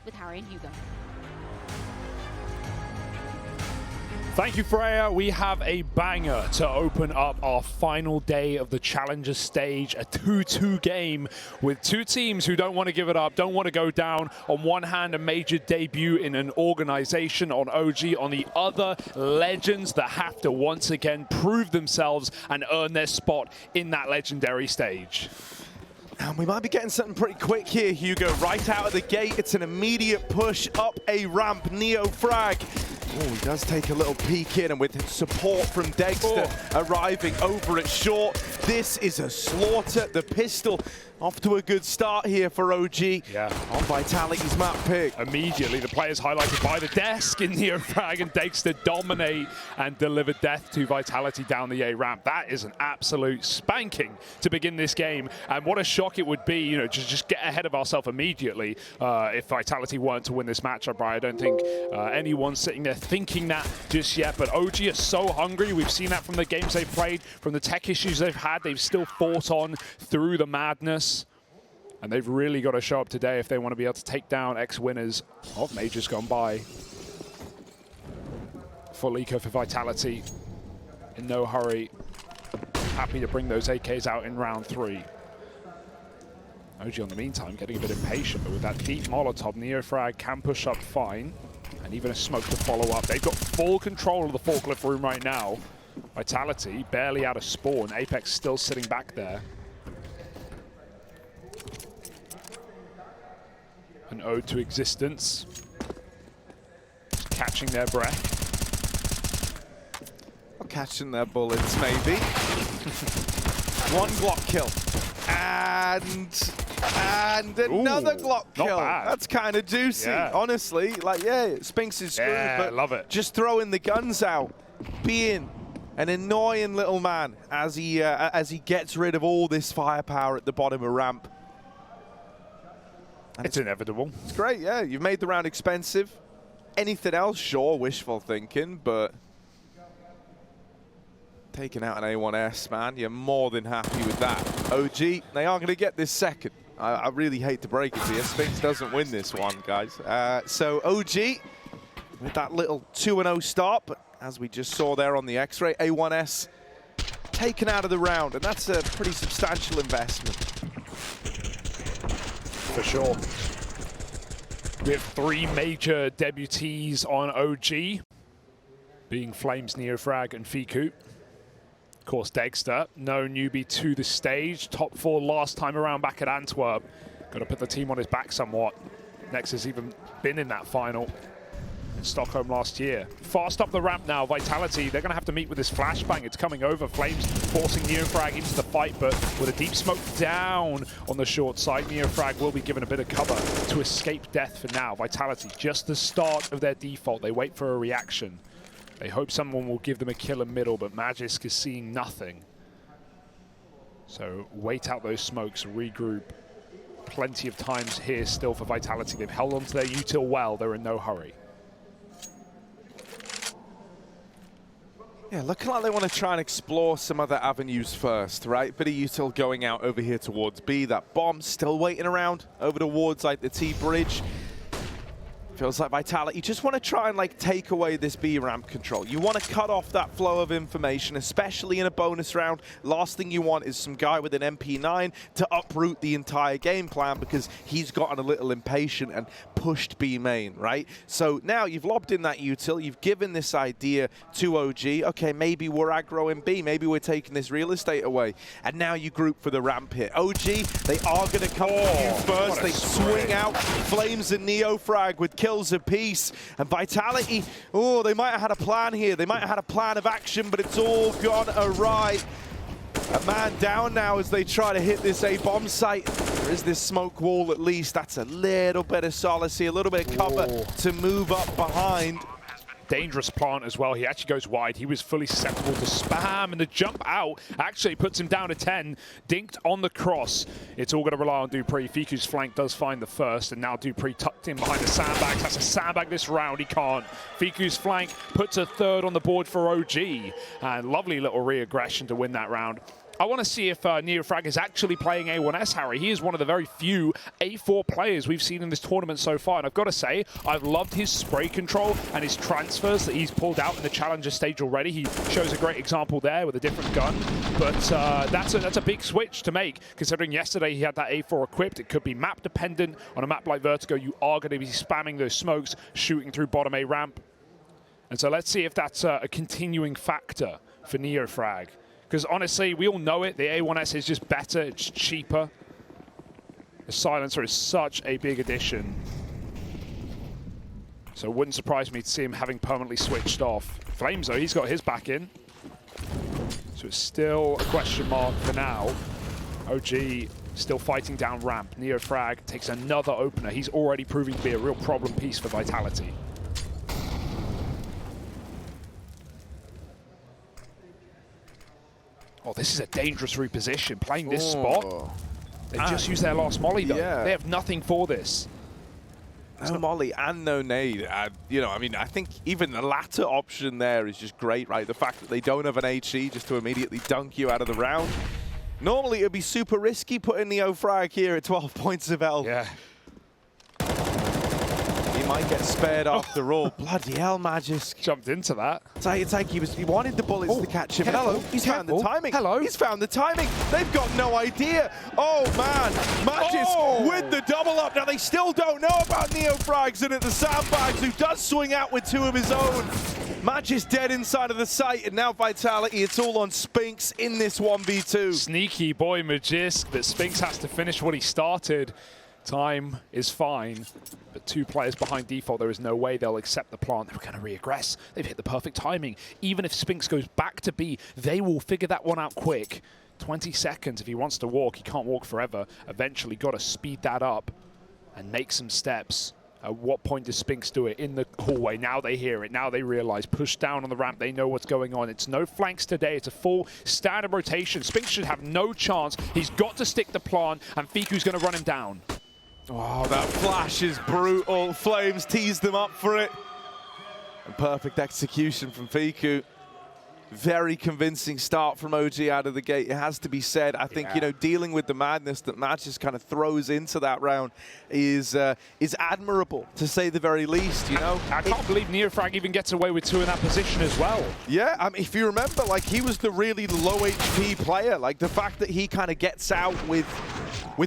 with Harry and Hugo. Thank you, Freya. We have a banger to open up our final day of the Challenger stage, a 2-2 game with two teams who don't want to give it up, don't want to go down. On one hand, a major debut in an organization on OG. On the other, legends that have to once again prove themselves and earn their spot in that legendary stage. And we might be getting something pretty quick here, Hugo. Right out of the gate, it's an immediate push up a ramp. Neo frag. Oh, he does take a little peek in, and with support from Dexter arriving over at short, this is a slaughter. The pistol off to a good start here for OG. Yeah. On Vitality's map pick. Immediately, the players highlighted by the desk in Neofrag, and Dexter dominate and deliver death to Vitality down the A ramp. That is an absolute spanking to begin this game, and what a shock it would be, you know, just get ahead of ourselves immediately if Vitality weren't to win this matchup, right? I don't think anyone's sitting there thinking that just yet, but OG are so hungry. We've seen that from the games they've played, from the tech issues they've had. They've still fought on through the madness. And they've really got to show up today if they want to be able to take down ex-winners of Majors gone by. Full eco for Vitality. In no hurry. Happy to bring those AKs out in round 3. OG on the meantime getting a bit impatient, but with that deep Molotov, Neofrag can push up fine. And even a smoke to follow up. They've got full control of the forklift room right now. Vitality barely out of spawn. Apex still sitting back there. An ode to existence. Catching their breath. Or catching their bullets, maybe. One Glock kill. And another Glock kill. That's kind of juicy, honestly. Like, yeah, Spinks is screwed, but love it. Just throwing the guns out, being an annoying little man as he gets rid of all this firepower at the bottom of ramp. And it's inevitable. It's great, yeah. You've made the round expensive. Anything else, sure, wishful thinking, but taking out an A1S, man, you're more than happy with that. OG, they are going to get this second. I really hate to break it to you. Spinks doesn't win this one, guys. So OG, with that little 2-0 start, but as we just saw there on the X-ray, A1S taken out of the round, and that's a pretty substantial investment. For sure. We have 3 major debutees on OG, being Flames, Neofrag, and Fiku. Of course, Dexter, no newbie to the stage. Top 4 last time around back at Antwerp. Got to put the team on his back somewhat. Next has even been in that final in Stockholm last year. Fast up the ramp now, Vitality. They're going to have to meet with this flashbang. It's coming over. Flames forcing Neofrag into the fight, but with a deep smoke down on the short side, Neofrag will be given a bit of cover to escape death for now. Vitality, just the start of their default. They wait for a reaction. They hope someone will give them a kill in middle, but Magisk is seeing nothing. So wait out those smokes, regroup. Plenty of times here still for Vitality. They've held on to their util well. They're in no hurry. Yeah, looking like they want to try and explore some other avenues first, right? Bit of util going out over here towards B. That bomb still waiting around over towards like the T-bridge. Feels like Vitality, you just want to try and like take away this B ramp control. You want to cut off that flow of information, especially in a bonus round. Last thing you want is some guy with an MP9 to uproot the entire game plan because he's gotten a little impatient and pushed B main, right? So now you've lobbed in that util, you've given this idea to OG. Okay, maybe we're aggroing B, maybe we're taking this real estate away. And now you group for the ramp hit. OG, they are going to come for you first. They swing out Flames and Neofrag with kills apiece, and Vitality, oh, they might have had a plan here. They might have had a plan of action, but it's all gone awry. A man down now as they try to hit this A-bomb site. There is this smoke wall at least. That's a little bit of solace here, a little bit of cover to move up behind. Dangerous plant as well. He actually goes wide. He was fully susceptible to spam, and the jump out actually puts him down to 10. Dinked on the cross. It's all going to rely on Dupree. Fiku's flank does find the first, and now Dupree tucked in behind the sandbags. Has to sandbag this round. He can't. Fiku's flank puts a third on the board for OG. And lovely little re-aggression to win that round. I want to see if NeoFrag is actually playing A1S, Harry. He is one of the very few A4 players we've seen in this tournament so far. And I've got to say, I've loved his spray control and his transfers that he's pulled out in the Challenger stage already. He shows a great example there with a different gun. But that's a big switch to make, considering yesterday he had that A4 equipped. It could be map dependent. On a map like Vertigo, you are going to be spamming those smokes, shooting through bottom A ramp. And so let's see if that's a continuing factor for NeoFrag. Because honestly, we all know it. The A1S is just better. It's cheaper. The silencer is such a big addition. So it wouldn't surprise me to see him having permanently switched off. Flames, though, he's got his back in. So it's still a question mark for now. OG still fighting down ramp. NeoFrag takes another opener. He's already proving to be a real problem piece for Vitality. Oh, this is a dangerous reposition. Playing this spot. They just used their last molly, though. Yeah. They have nothing for this. No molly and no nade. You know, I mean, I think even the latter option there is just great, right? The fact that they don't have an HE just to immediately dunk you out of the round. Normally, it would be super risky putting NeoFrag here at 12 points of health. Yeah. He might get spared after all. Bloody hell, Magisk. Jumped into that. It's like he wanted the bullets to catch him. Hello. He's found the timing. Hello. He's found the timing. They've got no idea. Oh, man. Magisk with the double up. Now, they still don't know about NeoFrag's in at the sandbags, who does swing out with two of his own. Magisk dead inside of the site, and now Vitality, it's all on Spinks in this 1v2. Sneaky boy Magisk, but Spinks has to finish what he started. Time is fine, but two players behind default, there is no way they'll accept the plant. They're going to re-aggress. They've hit the perfect timing. Even if Spinks goes back to B, they will figure that one out quick. 20 seconds if he wants to walk. He can't walk forever. Eventually got to speed that up and make some steps. At what point does Spinks do it? In the hallway. Now they hear it. Now they realize. Push down on the ramp. They know what's going on. It's no flanks today. It's a full standard rotation. Spinks should have no chance. He's got to stick the plant, and Fiku's going to run him down. Oh, that flash is brutal. Flames teased them up for it. And perfect execution from Fiku. Very convincing start from OG out of the gate, it has to be said. I think, you know, dealing with the madness that Matches kind of throws into that round is admirable, to say the very least, you know? I can't believe NeoFrag even gets away with two in that position as well. Yeah, I mean, if you remember, like, he was the really low HP player. Like, the fact that he kind of gets out with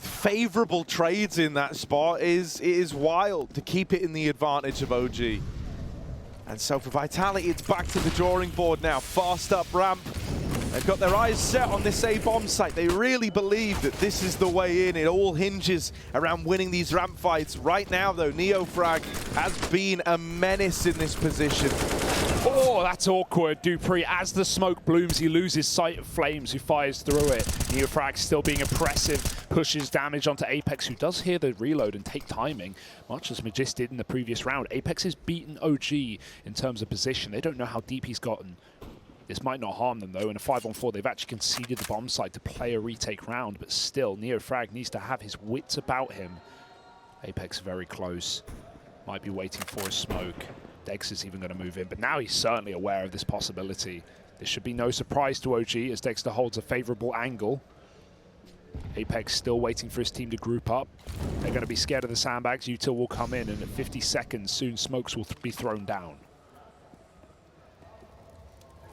favorable trades in that spot is wild, to keep it in the advantage of OG. And so for Vitality, it's back to the drawing board now. Fast up ramp. They've got their eyes set on this A-bomb site. They really believe that this is the way in. It all hinges around winning these ramp fights. Right now, though, NeoFrag has been a menace in this position. Oh, that's awkward. Dupree, as the smoke blooms, he loses sight of Flames, who fires through it. NeoFrag still being oppressive, pushes damage onto Apex, who does hear the reload and take timing, much as Magisk did in the previous round. Apex has beaten OG in terms of position. They don't know how deep he's gotten. This might not harm them, though. In a 5-on-4, they've actually conceded the bomb site to play a retake round, but still, NeoFrag needs to have his wits about him. Apex very close. Might be waiting for a smoke. Dex is even going to move in, but now he's certainly aware of this possibility. This should be no surprise to OG as Dexter holds a favorable angle. Apex still waiting for his team to group up. They're going to be scared of the sandbags. Util will come in, and at 50 seconds, soon smokes will be thrown down.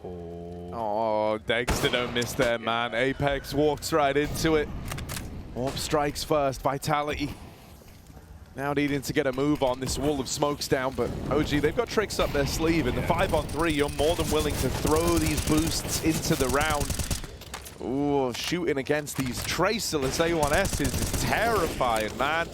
Oh, Dexter don't miss there, man. Apex walks right into it. Orb strikes first, Vitality. Now needing to get a move on. This wall of smoke's down, but OG, they've got tricks up their sleeve. In the 5-on-3, you're more than willing to throw these boosts into the round. Ooh, shooting against these Tracerless A1Ss is terrifying, man.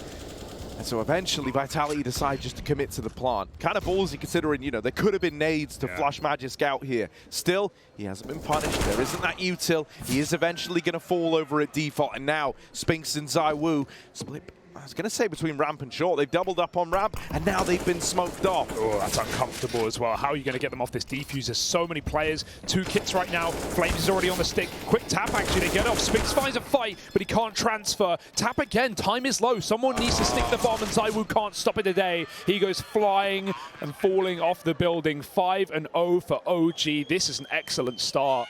And so eventually Vitality decide just to commit to the plant. Kind of ballsy considering, you know, there could have been nades to flush Magisk out here. Still, he hasn't been punished. There isn't that util. He is eventually going to fall over at default. And now Spinks and ZywOo split. I was going to say between ramp and short. They've doubled up on ramp, and now they've been smoked off. Oh, that's uncomfortable as well. How are you going to get them off this defuse? There's so many players. 2 kits right now. Flames is already on the stick. Quick tap, actually. They get off. Spinks finds a fight, but he can't transfer. Tap again. Time is low. Someone needs to stick the bomb, and ZywOo can't stop it today. He goes flying and falling off the building. 5-0 for OG. This is an excellent start.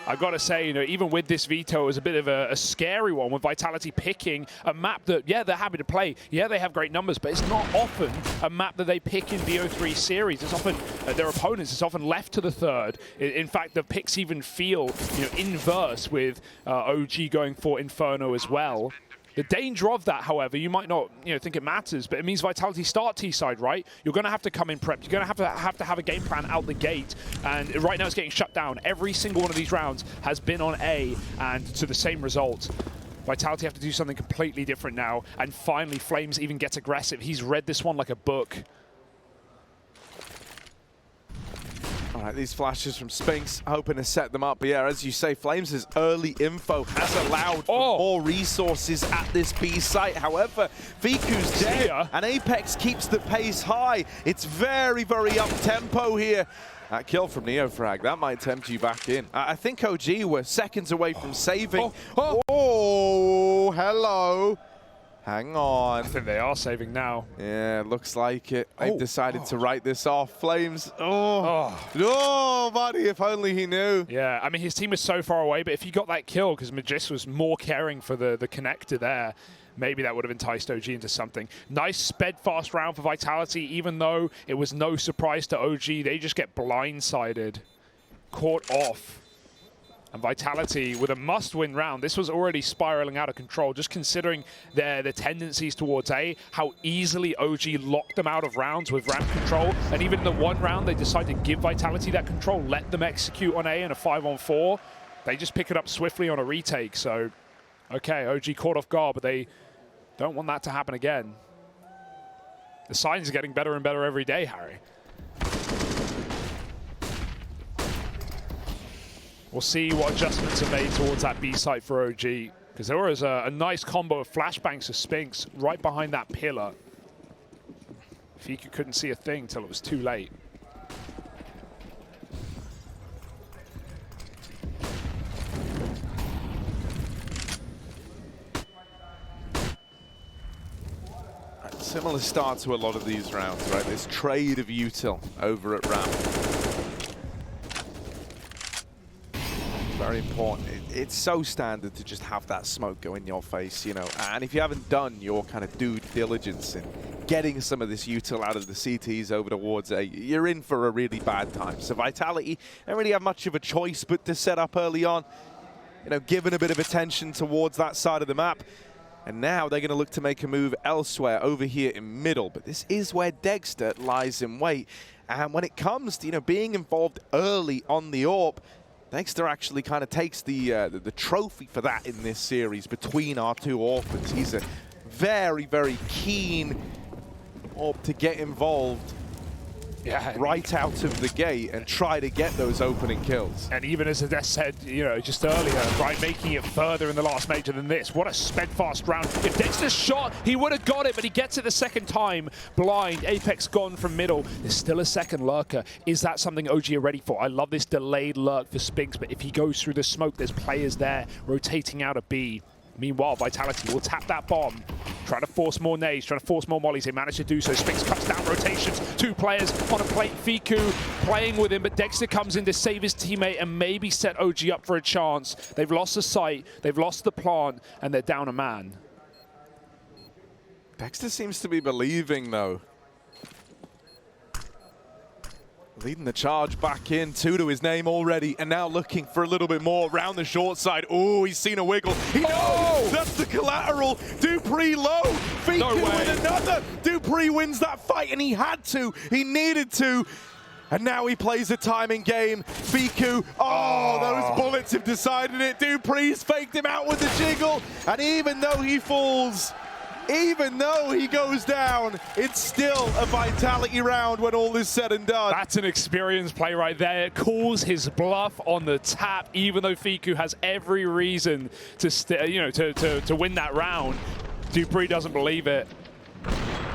I've got to say, you know, even with this veto, it was a bit of a scary one with Vitality picking a map that, yeah, they're happy to play. Yeah, they have great numbers, but it's not often a map that they pick in VO3 series. It's often their opponents. It's often left to the third. In fact, the picks even feel, you know, inverse with OG going for Inferno as well. The danger of that, however, you might not, you know, think it matters, but it means Vitality start T-side, right? You're going to have to come in prepped. You're going to have a game plan out the gate, and right now it's getting shut down. Every single one of these rounds has been on A, and to the same result. Vitality have to do something completely different now, and finally Flames even gets aggressive. He's read this one like a book. All right, these flashes from Spinks, hoping to set them up. But yeah, as you say, Flames' early info has allowed for more resources at this B site. However, Fiku's dead, and Apex keeps the pace high. It's very, very up-tempo here. That kill from Neofrag, that might tempt you back in. I think OG were seconds away from saving. Oh, hello. Hang on. I think they are saving now. Yeah, looks like it. They've decided to write this off. Flames. Oh, buddy, if only he knew. Yeah, I mean, his team was so far away, but if he got that kill, because Magis was more caring for the connector there, maybe that would have enticed OG into something. Nice sped-fast round for Vitality, even though it was no surprise to OG. They just get blindsided, caught off. And Vitality, with a must-win round, this was already spiraling out of control. Just considering their tendencies towards A, how easily OG locked them out of rounds with ramp control. And even in the one round, they decided to give Vitality that control, let them execute on A in a 5-on-4. They just pick it up swiftly on a retake. So, okay, OG caught off guard, but they don't want that to happen again. The signs are getting better and better every day, Harry. We'll see what adjustments are made towards that B site for OG, because there was a nice combo of flashbangs of Spinks right behind that pillar. Fiku couldn't see a thing till it was too late. Similar start to a lot of these rounds, right? This trade of util over at ramp. Very important. It's so standard to just have that smoke go in your face, you know. And if you haven't done your kind of due diligence in getting some of this util out of the CTs over towards A, you're in for a really bad time. So Vitality don't really have much of a choice but to set up early on, you know, giving a bit of attention towards that side of the map. And now they're going to look to make a move elsewhere over here in middle. But this is where Dexter lies in wait. And when it comes to, you know, being involved early on the AWP, Dexter actually kind of takes the trophy for that in this series between our two orphans. He's a very, very keen AWP to get involved right out of the gate and try to get those opening kills. And even as Ades said, you know, just earlier, right, making it further in the last major than this. What a sped-fast round. If Dexter shot, he would have got it, but he gets it the second time. Blind, Apex gone from middle. There's still a second lurker. Is that something OG are ready for? I love this delayed lurk for Spinks, but if he goes through the smoke, there's players there rotating out of B. Meanwhile, Vitality will tap that bomb, try to force more nades, trying to force more mollies. They manage to do so. Spinks cuts down rotations. Two players on a plate. Fiku playing with him, but Dexter comes in to save his teammate and maybe set OG up for a chance. They've lost the site, they've lost the plant, and they're down a man. Dexter seems to be believing, though. Leading the charge back in, 2 to his name already, and now looking for a little bit more around the short side. Oh, he's seen a wiggle. He knows! That's the collateral. Dupree low. Fiku with another. Dupree wins that fight, and he had to. He needed to. And now he plays a timing game. Fiku, those bullets have decided it. Dupree's faked him out with the jiggle, and even though he falls, even though he goes down, it's still a Vitality round when all is said and done. That's an experienced play right there. It calls his bluff on the tap, even though Fiku has every reason to win that round. Dupree doesn't believe it.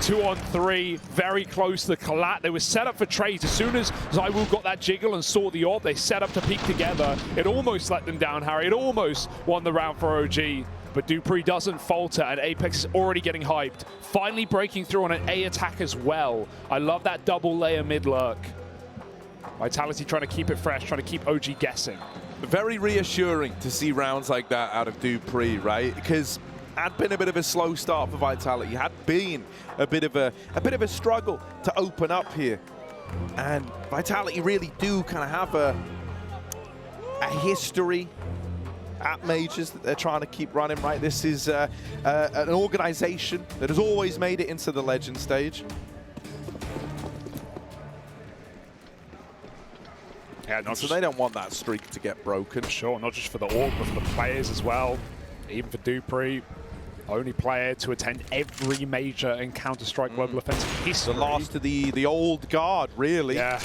2 on 3, very close to the collat. They were set up for trades. As soon as Zywoo got that jiggle and saw the AWP, they set up to peek together. It almost let them down, Harry. It almost won the round for OG. But Dupree doesn't falter, and Apex is already getting hyped. Finally breaking through on an A attack as well. I love that double layer mid lurk. Vitality trying to keep it fresh, trying to keep OG guessing. Very reassuring to see rounds like that out of Dupree, right? Because had been a bit of a slow start for Vitality, had been a bit of a struggle to open up here, and Vitality really do kind of have a history at majors that they're trying to keep running, right? This is an organization that has always made it into the legend stage. Yeah, so they don't want that streak to get broken. Sure, not just for the org, but for the players as well. Even for Dupree, only player to attend every major in Counter-Strike Global Offensive history. The last of the old guard, really. Yeah.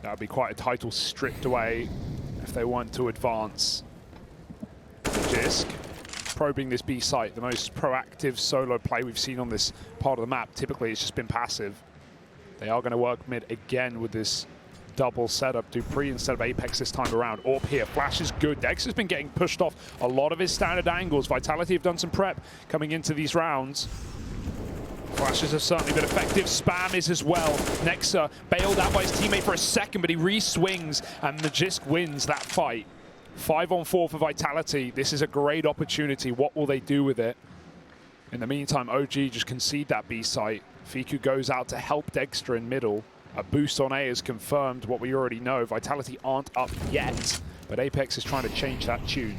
That would be quite a title stripped away if they want to advance. Jisk probing this B site, the most proactive solo play we've seen on this part of the map. Typically, it's just been passive. They are going to work mid again with this double setup. Dupree instead of Apex this time around. Orp here, flash is good. Dex has been getting pushed off a lot of his standard angles. Vitality have done some prep coming into these rounds. Flashes have certainly been effective. Spam is as well. Nexa bailed out by his teammate for a second, but he re-swings and Magisk wins that fight. 5-on-4 for Vitality. This is a great opportunity. What will they do with it? In the meantime, OG just concede that B site. Fiku goes out to help Dexter in middle. A boost on A is confirmed, what we already know. Vitality aren't up yet, but Apex is trying to change that tune.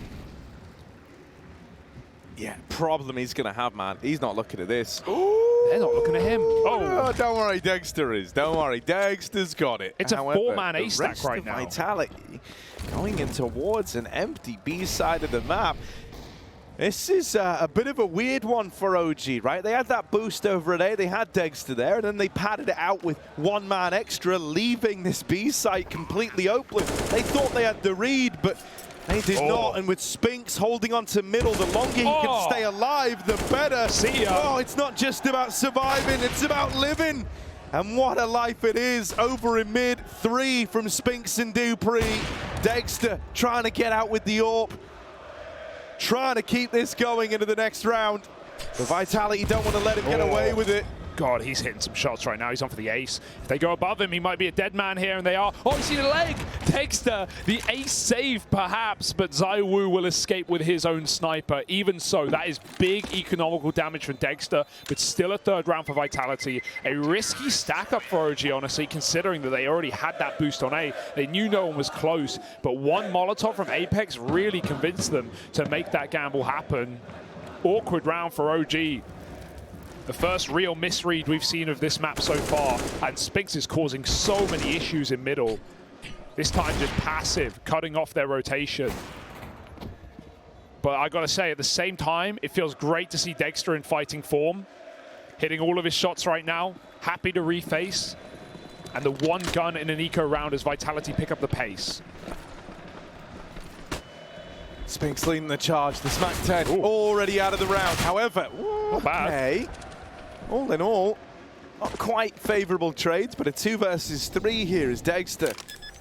Yeah, problem he's going to have, man. He's not looking at this. They're not looking at him. Oh, don't worry, Dexter is. Don't worry, Dexter's got it. It's a four-man A stack right now. Vitality going in towards an empty B side of the map. This is a bit of a weird one for OG, right? They had that boost over at A, they had Dexter there, and then they padded it out with one man extra, leaving this B site completely open. They thought they had the read, but they did not, and with Spinks holding on to middle, the longer he can stay alive, the better. See ya. Oh, it's not just about surviving, it's about living. And what a life it is over in mid. 3 from Spinks and Dupree. Dexter trying to get out with the AWP. Trying to keep this going into the next round. But Vitality don't want to let him get away with it. God, he's hitting some shots right now. He's on for the ace. If they go above him, he might be a dead man here, and they are. Oh, he's seen a leg! Dexter, the ace save perhaps, but ZywOo will escape with his own sniper. Even so, that is big economical damage from Dexter, but still a third round for Vitality. A risky stack up for OG, honestly, considering that they already had that boost on A. They knew no one was close, but one Molotov from Apex really convinced them to make that gamble happen. Awkward round for OG. The first real misread we've seen of this map so far, and Spinks is causing so many issues in middle. This time just passive, cutting off their rotation. But I gotta say, at the same time, it feels great to see Dexter in fighting form, hitting all of his shots right now, happy to reface, and the one gun in an eco round as Vitality pick up the pace. Spinks leading the charge, the Smack 10 already out of the round. However, not bad. All in all, not quite favorable trades, but a 2 versus 3 here as Dexter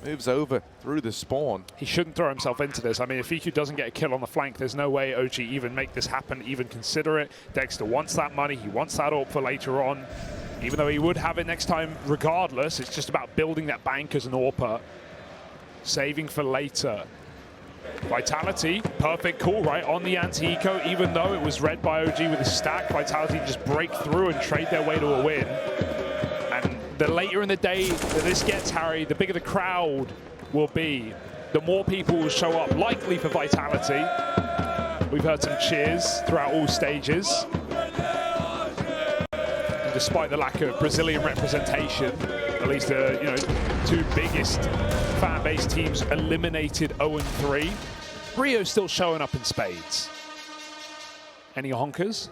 moves over through the spawn. He shouldn't throw himself into this. I mean, if Fiku doesn't get a kill on the flank, there's no way OG even make this happen, even consider it. Dexter wants that money, he wants that AWP for later on. Even though he would have it next time regardless, it's just about building that bank as an AWPer. Saving for later. Vitality, perfect call, right, on the anti-eco, even though it was read by OG with a stack. Vitality just break through and trade their way to a win. And the later in the day that this gets, Harry, the bigger the crowd will be, the more people will show up, likely for Vitality. We've heard some cheers throughout all stages. And despite the lack of Brazilian representation, at least the 2 biggest fan-based teams eliminated 0-3. Rio's still showing up in spades. Any honkers?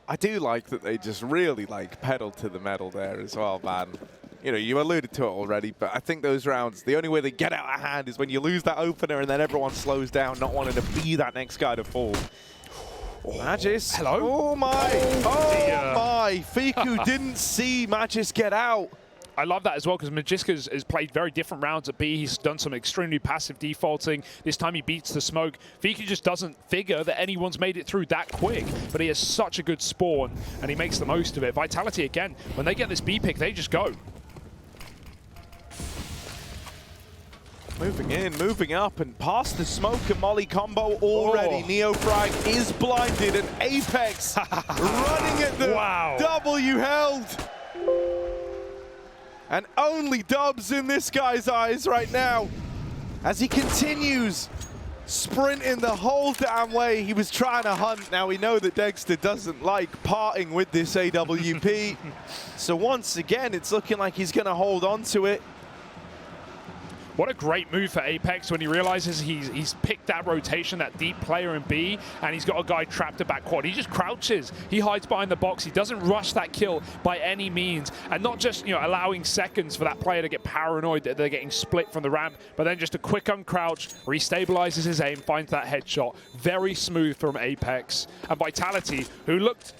I do like that they just really pedal to the metal there as well, man. You know, you alluded to it already, but I think those rounds, the only way they get out of hand is when you lose that opener and then everyone slows down, not wanting to be that next guy to fall. Magis. Hello? Oh my. Oh my. Fiku didn't see Magis get out. I love that as well, because Magiska has played very different rounds at B. He's done some extremely passive defaulting. This time he beats the smoke. Viku just doesn't figure that anyone's made it through that quick, but he has such a good spawn, and he makes the most of it. Vitality, again, when they get this B pick, they just go. Moving in, moving up, and past the smoke and molly combo already. NeoFrag is blinded, and Apex running at the W held. And only dubs in this guy's eyes right now as he continues sprinting the whole damn way. He was trying to hunt. Now we know that Dexter doesn't like parting with this AWP. So once again, it's looking like he's going to hold on to it. What a great move for Apex when he realizes he's picked that rotation, that deep player in B, and he's got a guy trapped at back quad. He just crouches. He hides behind the box. He doesn't rush that kill by any means. And not just, allowing seconds for that player to get paranoid that they're getting split from the ramp, but then just a quick uncrouch, restabilizes his aim, finds that headshot. Very smooth from Apex. And Vitality, who looked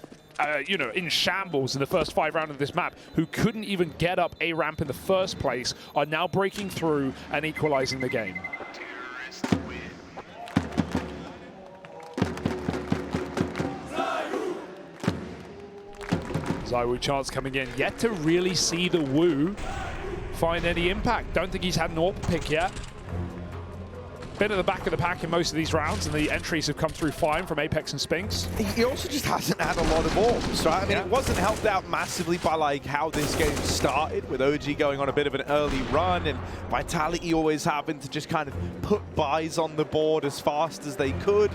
in shambles in the first 5 rounds of this map, who couldn't even get up a ramp in the first place, are now breaking through and equalizing the game. ZywOo chance coming in, yet to really see the Woo find any impact. Don't think he's had an AWP pick yet. Been at the back of the pack in most of these rounds, and the entries have come through fine from Apex and Spinks. He also just hasn't had a lot of AWPs, right? I mean, it wasn't helped out massively by how this game started, with OG going on a bit of an early run, and Vitality always having to just kind of put buys on the board as fast as they could.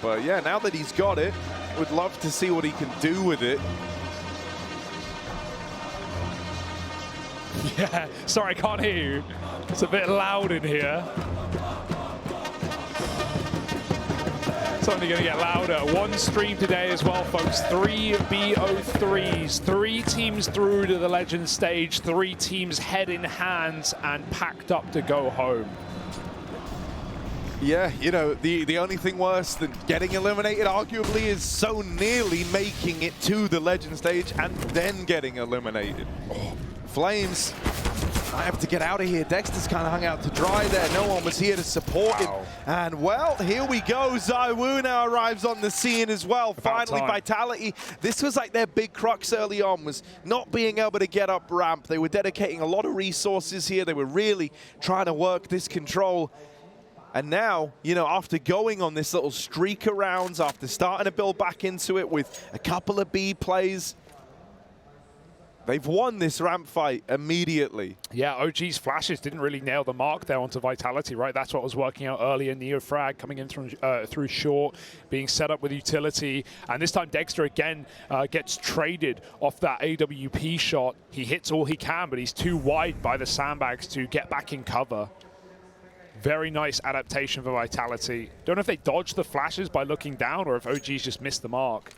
But yeah, now that he's got it, would love to see what he can do with it. Yeah, sorry, I can't hear you. It's a bit loud in here. It's only going to get louder. One stream today as well, folks. 3 BO3s. 3 teams through to the Legend stage. 3 teams head in hands and packed up to go home. Yeah, the only thing worse than getting eliminated, arguably, is so nearly making it to the Legend stage and then getting eliminated. Oh. Flames might have to get out of here. Dexter's kind of hung out to dry there. No one was here to support him. And, well, here we go. ZywOo now arrives on the scene as well. Finally, Vitality. This was like their big crux early on, was not being able to get up ramp. They were dedicating a lot of resources here. They were really trying to work this control. And now, after going on this little streak of rounds, after starting to build back into it with a couple of B plays, they've won this ramp fight immediately. Yeah, OG's flashes didn't really nail the mark there onto Vitality, right? That's what was working out earlier. NeoFrag coming in through short, being set up with utility. And this time Dexter again gets traded off that AWP shot. He hits all he can, but he's too wide by the sandbags to get back in cover. Very nice adaptation for Vitality. Don't know if they dodged the flashes by looking down or if OG's just missed the mark.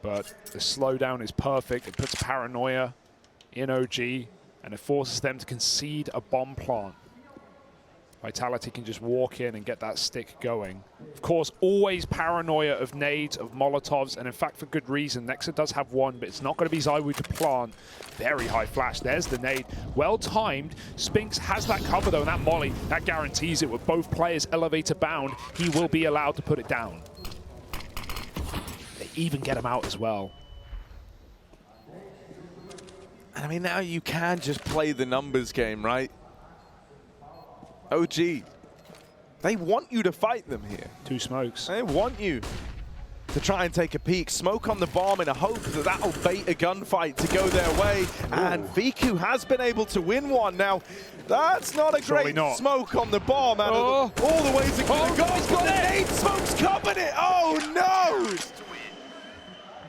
But the slowdown is perfect. It puts paranoia in OG, and it forces them to concede a bomb plant. Vitality can just walk in and get that stick going. Of course, always paranoia of nades, of Molotovs, and in fact, for good reason. Nexa does have one, but it's not going to be ZywOo to plant. Very high flash. There's the nade. Well timed. Spinks has that cover, though, and that molly, that guarantees it. With both players elevator bound, he will be allowed to put it down. Even get him out as well. And I mean, now you can just play the numbers game, right? OG, they want you to fight them here. 2 smokes. They want you to try and take a peek. Smoke on the bomb in a hope that that'll bait a gunfight to go their way. Ooh. And Viku has been able to win one. Now, that's not a great smoke on the bomb. Out of all the ways it could have gone. He's got it. 8 smokes covered it. Oh, no.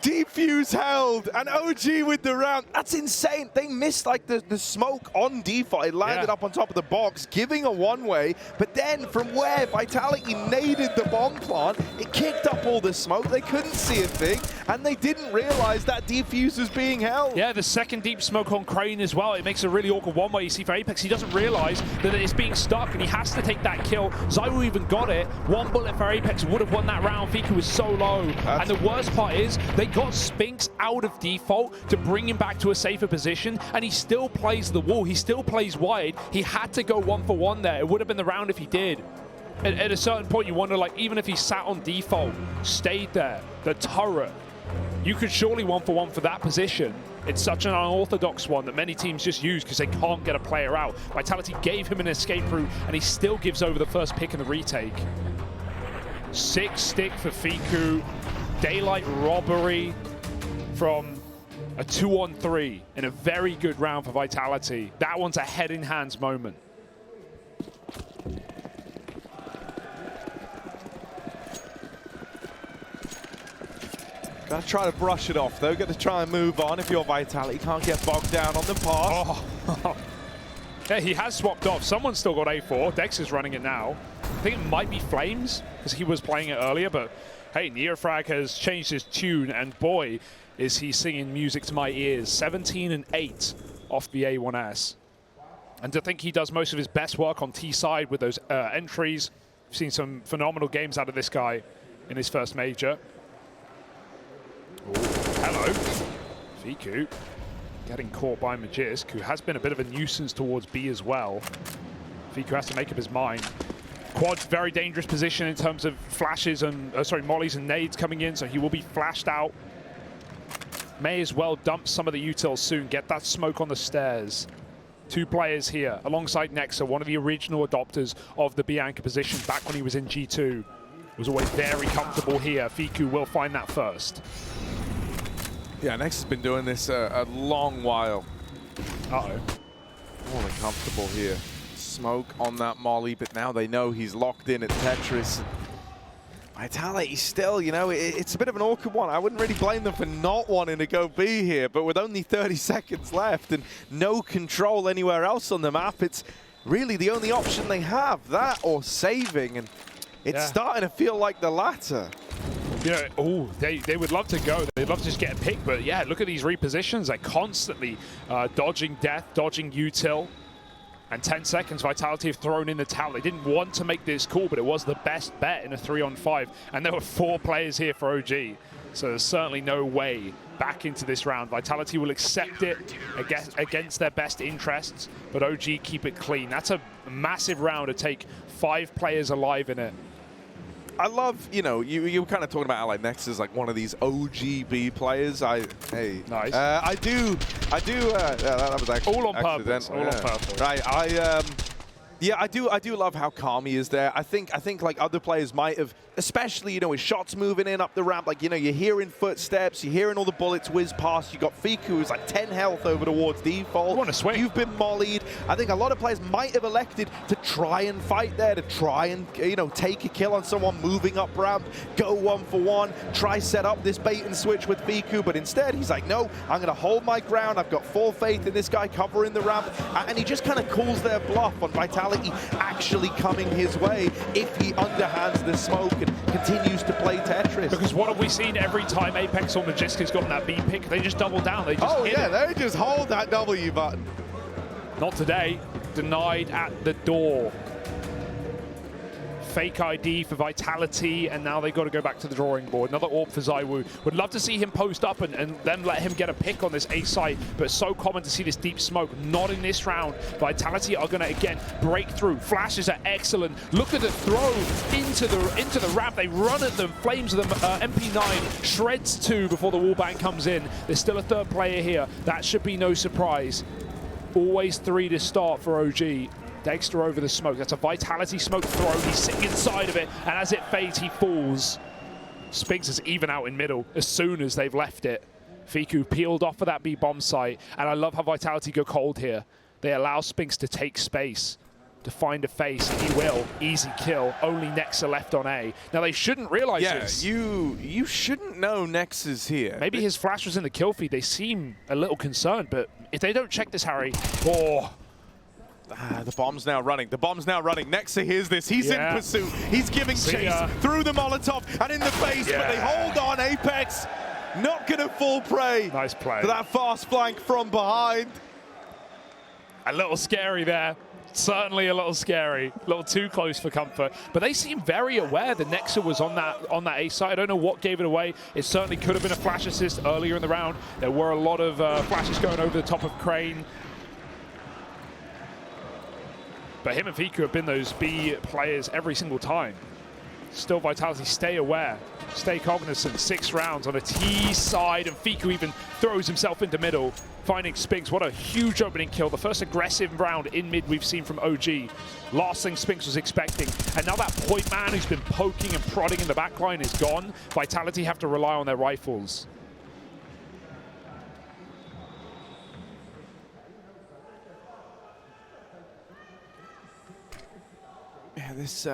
Defuse held, and OG with the round. That's insane. They missed the smoke on default. It landed up on top of the box, giving a one-way, but then from where Vitality naded the bomb plant, it kicked up all the smoke. They couldn't see a thing, and they didn't realize that defuse was being held. Yeah, the second deep smoke on Crane as well. It makes a really awkward one-way. You see for Apex, he doesn't realize that it's being stuck, and he has to take that kill. ZywOo even got it. One bullet for Apex would have won that round. Fiku was so low. And the worst part is, they got Spinks out of default to bring him back to a safer position, and he still plays the wall. He still plays wide. He had to go 1-for-1 there. It would have been the round if he did. At a certain point, you wonder, like, even if he sat on default, stayed there, the turret, you could surely 1-for-1 for that position. It's such an unorthodox one that many teams just use because they can't get a player out. Vitality gave him an escape route, and he still gives over the first pick in the retake. 6 stick for Fiku. Daylight robbery from a 2-on-3 in a very good round for Vitality. That one's a head-in-hands moment. Gotta try to brush it off, though. Gotta try and move on if you're Vitality. Can't get bogged down on the pass. Oh. Yeah, he has swapped off. Someone's still got A4. Dex is running it now. I think it might be Flames, because he was playing it earlier, but hey, Neofrag has changed his tune, and boy, is he singing music to my ears. 17 and 8 off the A1S. And to think he does most of his best work on T side with those entries. We've seen some phenomenal games out of this guy in his first major. Ooh, hello. Fiku getting caught by Magisk, who has been a bit of a nuisance towards B as well. Fiku has to make up his mind. Quad, very dangerous position in terms of flashes and, mollies and nades coming in, so he will be flashed out. May as well dump some of the utils soon, get that smoke on the stairs. 2 players here, alongside Nexa, one of the original adopters of the B anchor position back when he was in G2. Was always very comfortable here. Fiku will find that first. Yeah, Nex has been doing this a long while. Uh-oh. More than comfortable here. Smoke on that molly, but now they know he's locked in at Tetris. Vitality still, you know, it's a bit of an awkward one. I wouldn't really blame them for not wanting to go B here, but with only 30 seconds left and no control anywhere else on the map, it's really the only option they have, that or saving, and it's starting to feel like the latter. Yeah, oh, they would love to go. They'd love to just get a pick, but yeah, look at these repositions. They're constantly dodging death, dodging util. And 10 seconds, Vitality have thrown in the towel. They didn't want to make this call, but it was the best bet in a 3-on-5. And there were 4 players here for OG. So there's certainly no way back into this round. Vitality will accept it against their best interests, but OG keep it clean. That's a massive round to take 5 players alive in it. I love, you know, you were kind of talking about how like Nex is like one of these OGB players. Hey, nice. I do. That was actually all on purpose. accidental. All on purpose. Right. Yeah, I do love how calm he is there. I think like other players might have, especially, you know, with shots moving in up the ramp, like, you know, you're hearing footsteps, you're hearing all the bullets whiz past. You got Fiku, who's like 10 health over towards default. You want to swing. You've been mollied. I think a lot of players might have elected to try and fight there, to try and, you know, take a kill on someone moving up ramp, go 1-for-1, try set up this bait and switch with Fiku, but instead he's like, no, I'm going to hold my ground. I've got full faith in this guy covering the ramp, and he just kind of calls their bluff on Vitality actually coming his way if he underhands the smoke and continues to play Tetris. Because what have we seen every time Apex or Magisk has gotten that B pick? They just double down. They just hit it. They just hold that W button. Not today. Denied at the door. Fake ID for Vitality, and now they've got to go back to the drawing board. Another AWP for ZywOo. Would love to see him post up and then let him get a pick on this A site, but so common to see this deep smoke. Not in this round. Vitality are going to, again, break through. Flashes are excellent. Look at the throw into the ramp. They run at them. Flames them. MP9 shreds 2 before the wallbang comes in. There's still a 3rd player here. That should be no surprise. Always 3 to start for OG. Dexter over the smoke. That's a Vitality smoke throw. He's sitting inside of it, and as it fades, he falls. Spinks is even out in middle as soon as they've left it. Fiku peeled off of that B bomb site, and I love how Vitality go cold here. They allow Spinks to take space, to find a face, and he will. Easy kill. Only Nexa left on A. Now, they shouldn't realize this. You shouldn't know Nex is here. Maybe his flash was in the kill feed. They seem a little concerned, but if they don't check this, Harry, oh. The bomb's now running. The bomb's now running. Nexa hears this. He's in pursuit. He's giving chase through the Molotov and in the face, but they hold on. Apex not going to fall prey. Nice play. To that fast flank from behind. A little scary there. Certainly a little scary, a little too close for comfort. But they seem very aware the Nexa was on that A side. I don't know what gave it away. It certainly could have been a flash assist earlier in the round. There were a lot of flashes going over the top of Crane. But him and Fiku have been those B players every single time. Still, Vitality, stay aware, stay cognizant. 6 rounds on a T side, and Fiku even throws himself into middle, finding Spinks. What a huge opening kill. The first aggressive round in mid we've seen from OG. Last thing Spinks was expecting. And now that point man who's been poking and prodding in the backline is gone. Vitality have to rely on their rifles. Yeah, this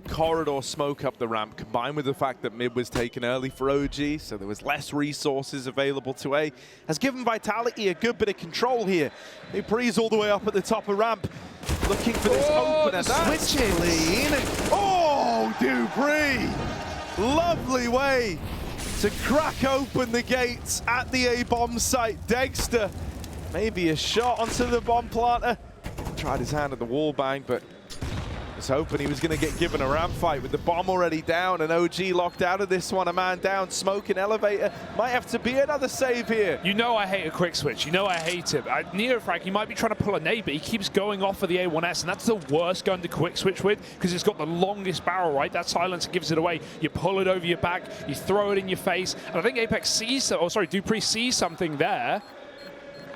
corridor smoke up the ramp, combined with the fact that mid was taken early for OG, so there was less resources available to A, has given Vitality a good bit of control here. Dupree's all the way up at the top of ramp, looking for this opener. That's clean. Oh, Dupree! Lovely way to crack open the gates at the A bomb site. Dexter, maybe a shot onto the bomb planter. Tried his hand at the wall bang, but was hoping he was going to get given a ramp fight with the bomb already down, and OG locked out of this one. A man down, smoke and elevator. Might have to be another save here. You know I hate a quick switch. You know I hate it. Neofrag, he might be trying to pull a nade, but he keeps going off of the A1S, and that's the worst gun to quick switch with because it's got the longest barrel, right? That silencer gives it away. You pull it over your back, you throw it in your face, and I think Apex sees, Dupree sees something there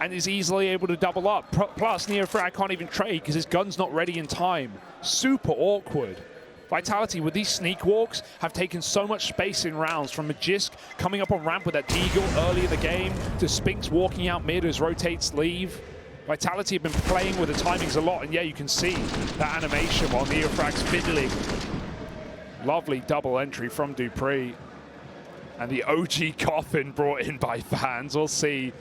and is easily able to double up. Plus, Neofrag can't even trade because his gun's not ready in time. Super awkward. Vitality, with these sneak walks, have taken so much space in rounds, from Magisk coming up on ramp with that deagle early in the game, to Spinks walking out mid as rotates leave. Vitality have been playing with the timings a lot, and yeah, you can see that animation while Neofrag's fiddling. Lovely double entry from Dupree. And the OG coffin brought in by fans. We'll see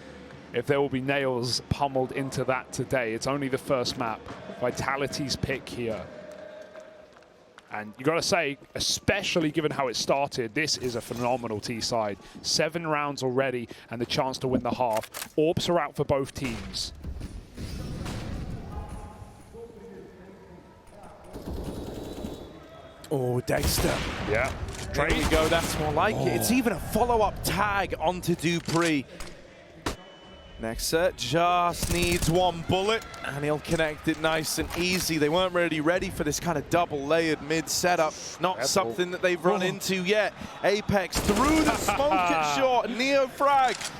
if there will be nails pummeled into that today. It's only the first map. Vitality's pick here. And you gotta say, especially given how it started, this is a phenomenal T side. 7 rounds already and the chance to win the half. Orbs are out for both teams. Oh, Dexter. Yeah. There you go, that's more like it. It's even a follow-up tag onto Dupree. Nexa just needs one bullet, and he'll connect it nice and easy. They weren't really ready for this kind of double-layered mid setup. Not something that they've run into yet. Apex through the smoke and short. Neofrag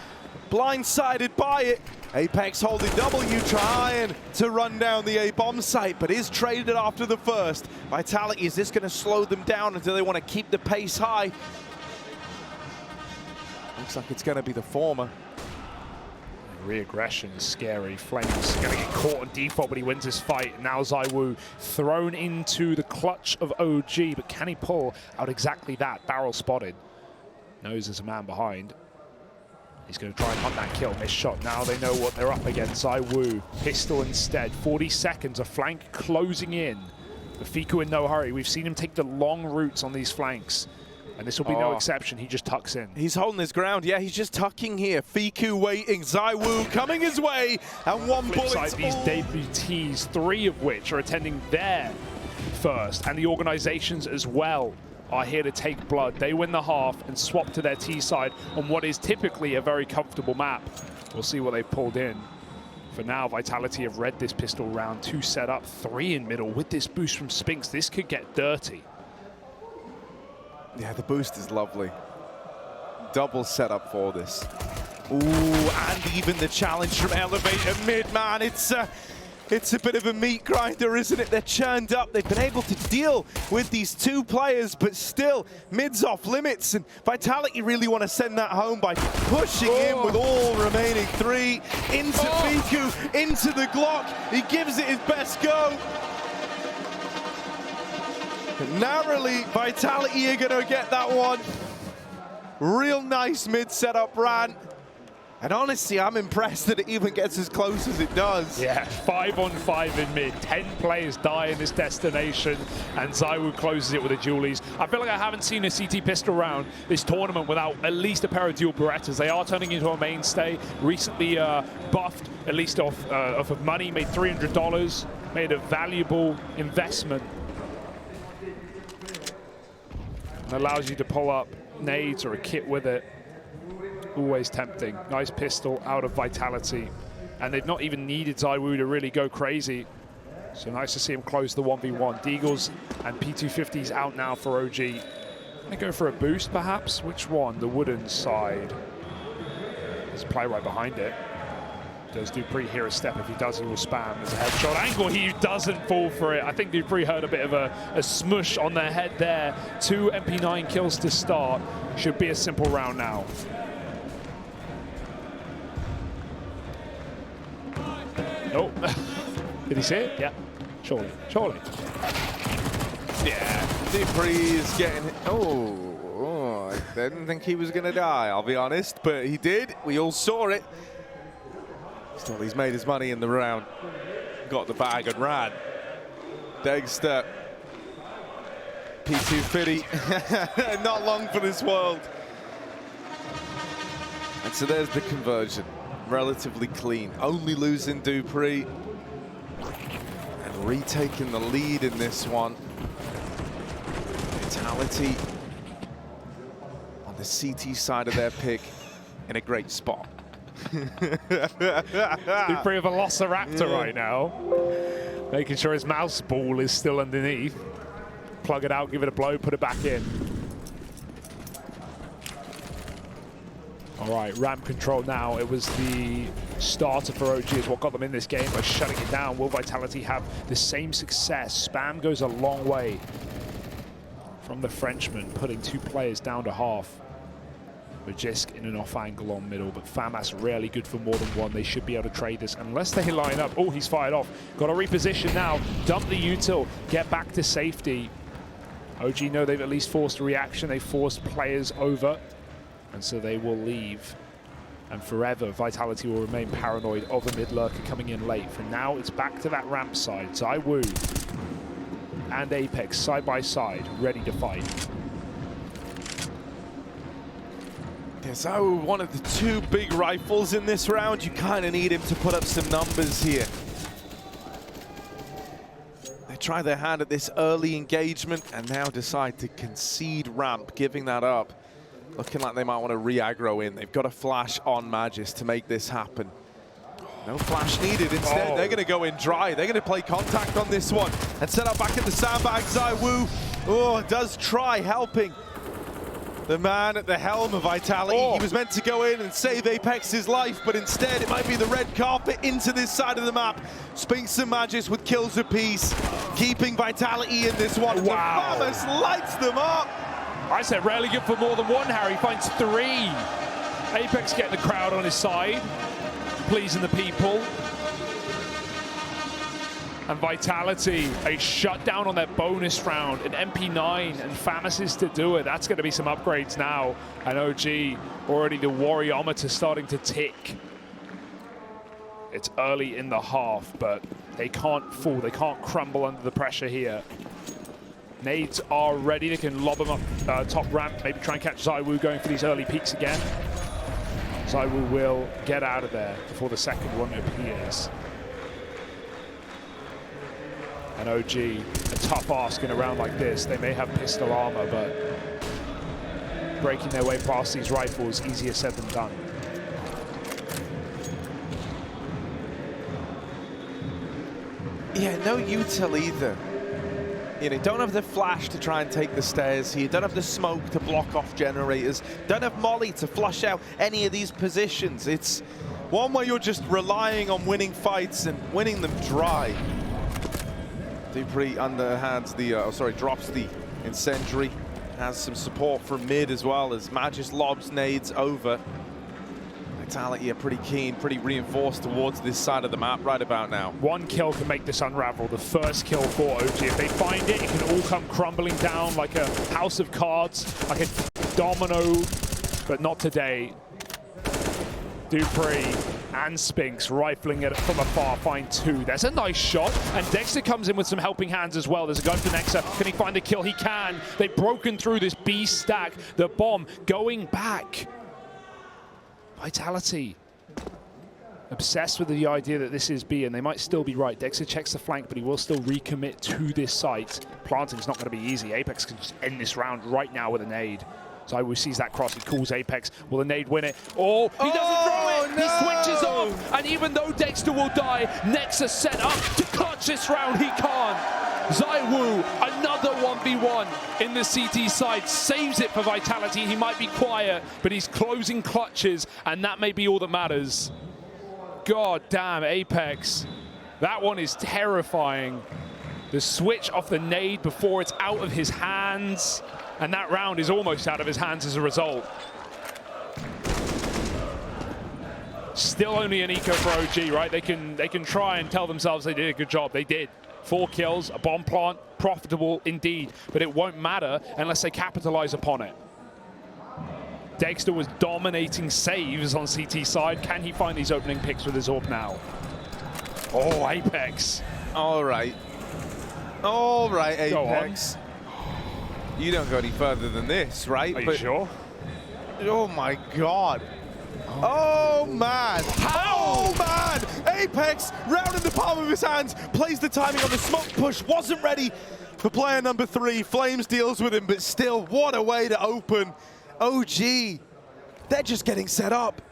blindsided by it. Apex holding W, trying to run down the A bomb site, but is traded after the first. Vitality, is this going to slow them down, or do they want to keep the pace high? Looks like it's going to be the former. Re-aggression is scary. Flames going to get caught on default, but he wins his fight. Now ZywOo thrown into the clutch of OG, but can he pull out exactly that? Barrel spotted. Knows there's a man behind. He's going to try and hunt that kill. Missed shot. Now they know what they're up against. ZywOo, pistol instead. 40 seconds, a flank closing in. But Fiku in no hurry. We've seen him take the long routes on these flanks. And this will be no exception. He just tucks in. He's holding his ground. Yeah, he's just tucking here. Fiku waiting. ZywOo coming his way. And one bullet. Flip side, these debutees, 3 of which are attending their first. And the organizations as well are here to take blood. They win the half and swap to their T side on what is typically a very comfortable map. We'll see what they've pulled in. For now, Vitality have read this pistol round. 2 set up, 3 in middle. With this boost from Spinks, this could get dirty. Yeah, the boost is lovely. Double setup for this. Ooh, and even the challenge from Elevator mid, man. It's a bit of a meat grinder, isn't it? They're churned up. They've been able to deal with these 2 players, but still, mid's off limits. And Vitality really want to send that home by pushing in with all remaining 3. Into Fiku, into the Glock. He gives it his best go. Narrowly, Vitality are going to get that one. Real nice mid setup, Ran. And honestly, I'm impressed that it even gets as close as it does. Yeah, 5 on 5 in mid. 10 players die in this destination, and ZywOo closes it with a dualies. I feel like I haven't seen a CT pistol round this tournament without at least a pair of dual Berettas. They are turning into a mainstay. Recently buffed, at least off of money, made $300, made a valuable investment. And allows you to pull up nades or a kit with it. Always tempting. Nice pistol out of Vitality. And they've not even needed ZywOo to really go crazy. So nice to see him close the 1v1. Deagles and P250's out now for OG. Gonna go for a boost perhaps? Which one? The wooden side. There's a play right behind it. Does Dupree hear a step? If he does, he will spam. There's a headshot angle. He doesn't fall for it. I think Dupree heard a bit of a smush on their head there. 2 MP9 kills to start. Should be a simple round now. Oh, did he see it? Yeah, surely, surely. Yeah, Dupree is getting hit. Oh, I didn't think he was going to die, I'll be honest, but he did. We all saw it. Still, he's made his money in the round. Got the bag and ran. Dexter. P250. Not long for this world. And so there's the conversion. Relatively clean. Only losing Dupree. And retaking the lead in this one. Vitality on the CT side of their pick in a great spot. Dupree a Velociraptor right now. Making sure his mouse ball is still underneath. Plug it out, give it a blow, put it back in. All right, ramp control now. It was the starter for OG is what got them in this game by shutting it down. Will Vitality have the same success? Spam goes a long way from the Frenchman, putting 2 players down to half. Jisk in an off angle on middle, but FAMAS rarely good for more than one. They should be able to trade this unless they line up. Oh, he's fired off. Got to reposition now. Dump the util. Get back to safety. OG know they've at least forced a reaction. They forced players over, and so they will leave. And forever, Vitality will remain paranoid of a mid lurker coming in late. For now, it's back to that ramp side. ZywOo and Apex side by side, ready to fight. Yeah, so one of the 2 big rifles in this round. You kind of need him to put up some numbers here. They try their hand at this early engagement and now decide to concede ramp, giving that up. Looking like they might want to re-aggro in. They've got a flash on Magis to make this happen. No flash needed. Instead, they're going to go in dry. They're going to play contact on this one and set up back at the sandbag. ZywOo does try helping the man at the helm of Vitality. He was meant to go in and save Apex's life, but instead it might be the red carpet into this side of the map. Spinks and Magis with kills apiece, keeping Vitality in this one. Wow. FAMAS lights them up. I said rarely good for more than one, Harry. Finds 3. Apex getting the crowd on his side, pleasing the people. And Vitality, a shutdown on their bonus round, an MP9, and FAMAS is to do it. That's going to be some upgrades now. And OG, already the warriometer starting to tick. It's early in the half, but they can't fall. They can't crumble under the pressure here. Nades are ready. They can lob them up top ramp, maybe try and catch ZywOo going for these early peaks again. ZywOo will get out of there before the second one appears. And OG, a tough ask in a round like this. They may have pistol armor, but breaking their way past these rifles, easier said than done. Yeah, no util either. You know, don't have the flash to try and take the stairs here. Don't have the smoke to block off generators. Don't have Molly to flush out any of these positions. It's one where you're just relying on winning fights and winning them dry. Dupree underhands the, drops the incendiary. Has some support from mid as well as Magis lobs nades over. Vitality are pretty keen, pretty reinforced towards this side of the map right about now. 1 kill can make this unravel. The first kill for OG. If they find it, it can all come crumbling down like a house of cards, like a domino, but not today. Dupree and Spinks rifling it from afar, find two. There's a nice shot, and Dexter comes in with some helping hands as well. There's a gun for Nexa. Can he find a kill? He can. They've broken through this B stack. The bomb going back. Vitality. Obsessed with the idea that this is B, and they might still be right. Dexter checks the flank, but he will still recommit to this site. Planting's not going to be easy. Apex can just end this round right now with a nade. ZywOo sees that cross, he calls Apex. Will the nade win it? Oh, he doesn't throw it! No! He switches off, and even though Dexter will die, Nexa set up to clutch this round. He can't. ZywOo, another 1v1 in the CT side, saves it for Vitality. He might be quiet, but he's closing clutches, and that may be all that matters. God damn, Apex. That one is terrifying. The switch off the nade before it's out of his hands. And that round is almost out of his hands as a result. Still only an eco for OG, right? They can try and tell themselves they did a good job. They did. 4 kills, a bomb plant, profitable indeed. But it won't matter unless they capitalize upon it. Dexter was dominating saves on CT side. Can he find these opening picks with his AWP now? Oh, Apex. All right. All right, Apex. You don't go any further than this, right? Are you sure? Oh my God. Oh man. Oh man. Apex, round in the palm of his hands, plays the timing on the smoke push, wasn't ready for player number 3. Flames deals with him, but still, what a way to open. OG, they're just getting set up.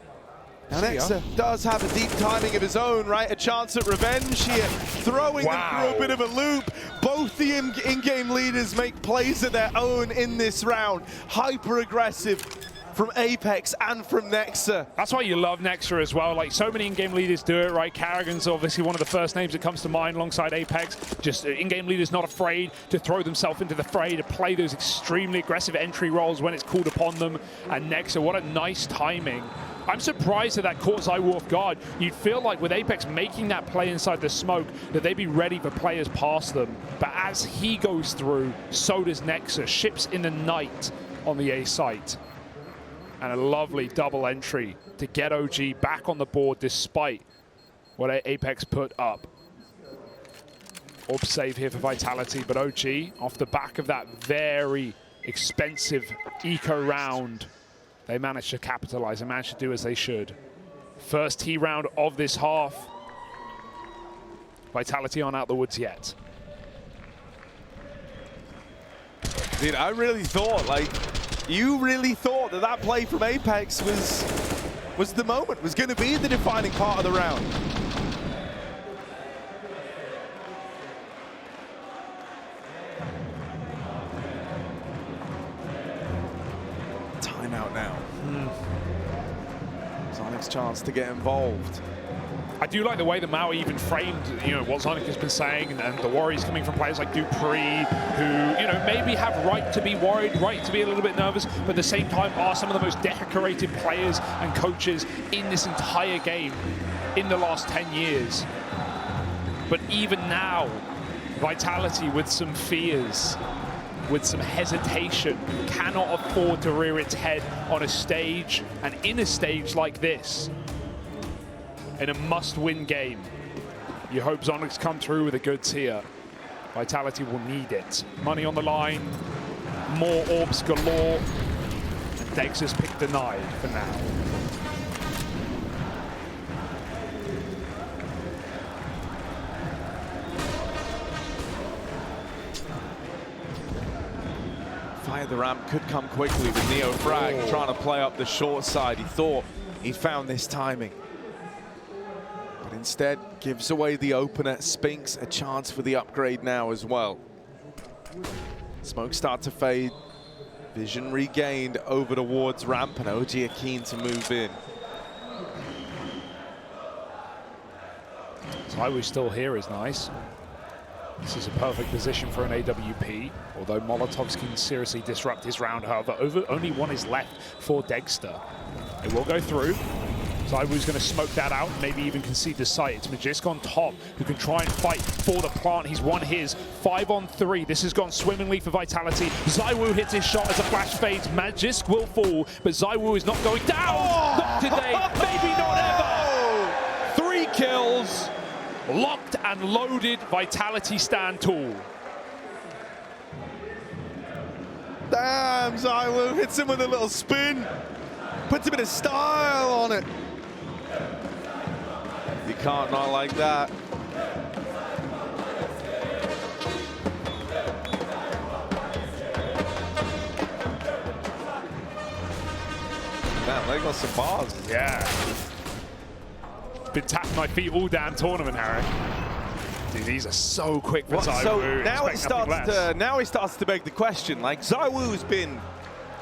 And Nexa does have a deep timing of his own, right? A chance at revenge here, throwing them through a bit of a loop. Both the in-game leaders make plays of their own in this round. Hyper-aggressive from Apex and from Nexa. That's why you love Nexa as well. Like, so many in-game leaders do it, right? Karrigan's obviously one of the first names that comes to mind alongside Apex. Just in-game leaders not afraid to throw themselves into the fray, to play those extremely aggressive entry roles when it's called upon them. And Nexa, what a nice timing. I'm surprised that caught ZywOo off guard. You'd feel like with Apex making that play inside the smoke, that they'd be ready for players past them. But as he goes through, so does Nexa. Ships in the night on the A site. And a lovely double entry to get OG back on the board despite what Apex put up. AWP save here for Vitality, but OG, off the back of that very expensive eco round, they managed to capitalize and managed to do as they should. First T round of this half. Vitality aren't out the woods yet. Dude, I really thought, like, you really thought that that play from Apex was the moment, was going to be the defining part of the round. Timeout now. Sonic's chance to get involved. I do like the way that MOUZ even framed, what Sonic has been saying, and the worries coming from players like Dupree, who, maybe have right to be worried, right to be a little bit nervous, but at the same time are some of the most decorated players and coaches in this entire game in the last 10 years. But even now, Vitality with some fears, with some hesitation, cannot afford to rear its head on a stage, and in a stage like this. In a must-win game. You hope Zonix come through with a good tier. Vitality will need it. Money on the line, more orbs galore, and Dexter's pick denied for now. Fire the ramp could come quickly with Neo Frag trying to play up the short side. He thought he'd found this timing. But instead gives away the opener. Spinks a chance for the upgrade now as well. Smoke start to fade. Vision regained over towards ramp, and OG are keen to move in. ZywOo still here is nice. This is a perfect position for an AWP, although Molotovs can seriously disrupt his round. However, only one is left for Dexter. It will go through. ZywOo's going to smoke that out, maybe even concede the site. It's Magisk on top, who can try and fight for the plant. He's won his 5-on-3. This has gone swimmingly for Vitality. ZywOo hits his shot as a flash fades. Magisk will fall, but ZywOo is not going down. Not today, maybe not locked and loaded Vitality stand tool. Damn, ZywOo hits him with a little spin. Puts a bit of style on it. You can't not like that. Damn, they got some bars. Yeah. Been tapping my feet all damn tournament, Harry. Dude, these are so quick for ZywOo. So now it starts to beg the question. Like, ZywOo's been,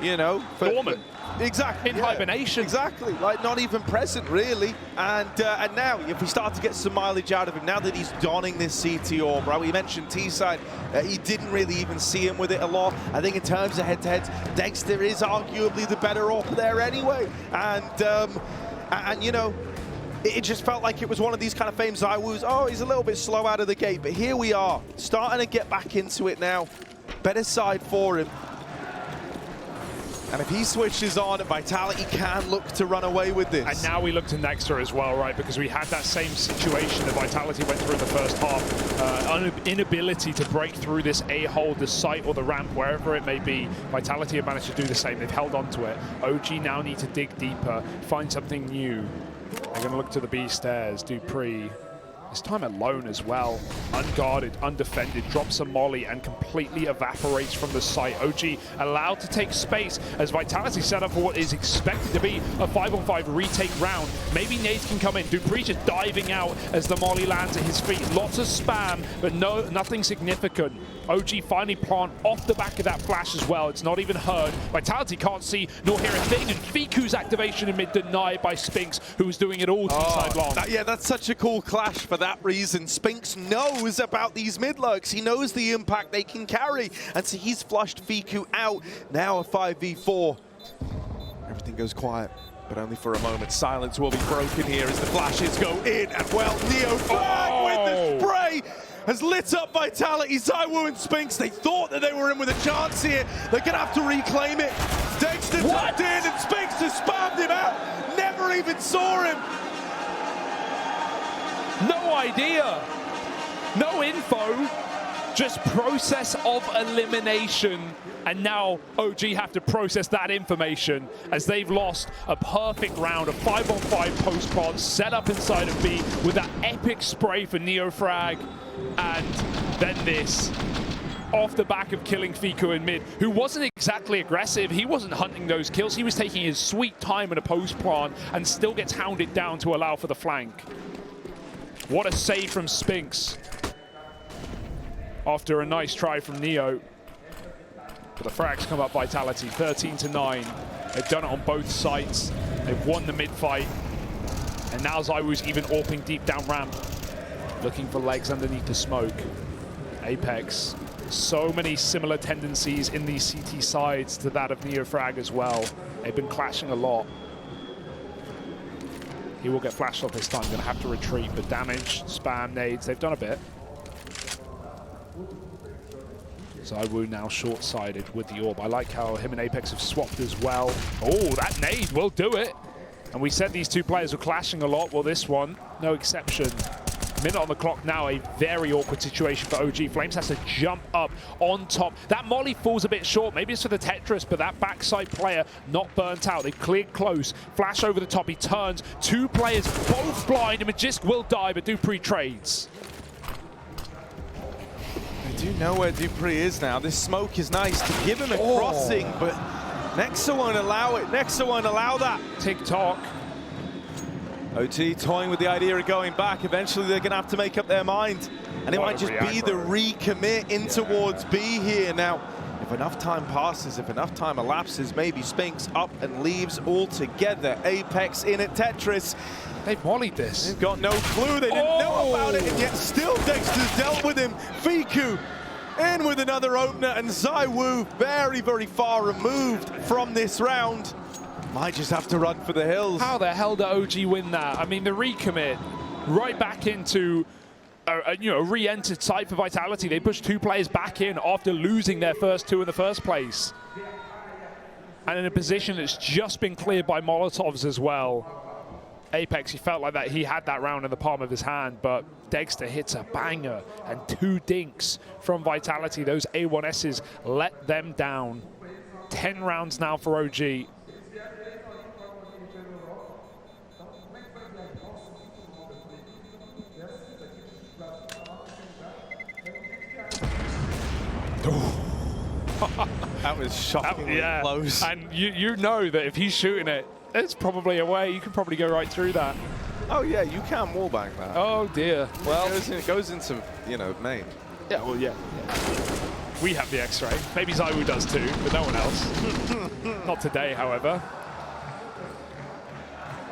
you know, dormant. Exactly. In hibernation. Exactly. Like, not even present, really. And now, if we start to get some mileage out of him, now that he's donning this CT orb, right? We mentioned T-side. He didn't really even see him with it a lot. I think in terms of head-to-heads, Dexter is arguably the better orb there anyway. And you know, it just felt like it was one of these kind of fames. ZywOo's, oh, he's a little bit slow out of the gate, but here we are, starting to get back into it now. Better side for him. And if he switches on, Vitality can look to run away with this. And now we look to Nexter as well, right? Because we had that same situation that Vitality went through in the first half. Inability to break through this A-hole, the site or the ramp, wherever it may be. Vitality have managed to do the same. They've held on to it. OG now need to dig deeper, find something new. They're going to look to the B stairs. Dupree, this time alone as well. Unguarded, undefended, drops a molly and completely evaporates from the site. OG allowed to take space as Vitality set up for what is expected to be a 5-on-5 retake round. Maybe nades can come in. Dupree just diving out as the molly lands at his feet. Lots of spam, but nothing significant. OG finally plant off the back of that flash as well. It's not even heard. Vitality can't see nor hear a thing, and Fiku's activation in mid denied by Spinks, who was doing it all T-side long. Yeah, that's such a cool clash for that reason. Spinks knows about these mid lurks. He knows the impact they can carry, and so he's flushed Fiku out. Now a 5v4. Everything goes quiet, but only for a moment. Silence will be broken here as the flashes go in, and well, NeoFrag with the spray has lit up Vitality. ZywOo and Spinks, they thought that they were in with a chance here. They're gonna have to reclaim it. Dexter tucked in and Spinks just spammed him out. Never even saw him. No idea. No info. Just process of elimination. And now OG have to process that information as they've lost a perfect round of 5-on-5 post-pod set up inside of B with that epic spray for NeoFrag. And then this, off the back of killing Fiku in mid, who wasn't exactly aggressive. He wasn't hunting those kills. He was taking his sweet time in a post plant and still gets hounded down to allow for the flank. What a save from Spinks after a nice try from Neo. But the frags come up Vitality, 13-9. They've done it on both sides. They've won the mid fight. And now ZywOo's even AWPing deep down ramp, looking for legs underneath the smoke. Apex, so many similar tendencies in these CT sides to that of NeoFrag as well. They've been clashing a lot. He will get flashed off this time, gonna have to retreat, but damage, spam, nades, they've done a bit. ZywOo now short-sided with the orb. I like how him and Apex have swapped as well. Oh, that nade will do it. And we said these two players were clashing a lot. Well, this one, no exception. Minute on the clock now, a very awkward situation for OG. Flames has to jump up on top. That molly falls a bit short. Maybe it's for the Tetris, but that backside player not burnt out. They've cleared close. Flash over the top. He turns. Two players, both blind. And Magisk will die, but Dupree trades. They do know where Dupree is now. This smoke is nice to give him a crossing, but Nexa won't allow it. Nexa won't allow that. TikTok. OT toying with the idea of going back. Eventually they're going to have to make up their mind. And it might just be the recommit in towards B here. Now, if enough time passes, if enough time elapses, maybe Spinks up and leaves altogether. Apex in at Tetris. They've mollied this. They've got no clue. They didn't know about it, and yet still Dexter's dealt with him. Fiku in with another opener, and ZywOo very, very far removed from this round. Might just have to run for the hills. How the hell did OG win that? I mean, the recommit right back into a re-entered site for Vitality. They pushed two players back in after losing their first two in the first place. And in a position that's just been cleared by Molotovs as well. Apex, he felt like that he had that round in the palm of his hand, but Dexter hits a banger and 2 dinks from Vitality. Those A1Ss let them down. 10 rounds now for OG. That was shockingly close. And you know that if he's shooting it, it's probably away. You could probably go right through that. Oh yeah, you can't wallbang that. Oh dear. Well, it goes into, you know, main. Yeah, well, yeah. We have the X-ray. Maybe ZywOo does too, but no one else. Not today, however.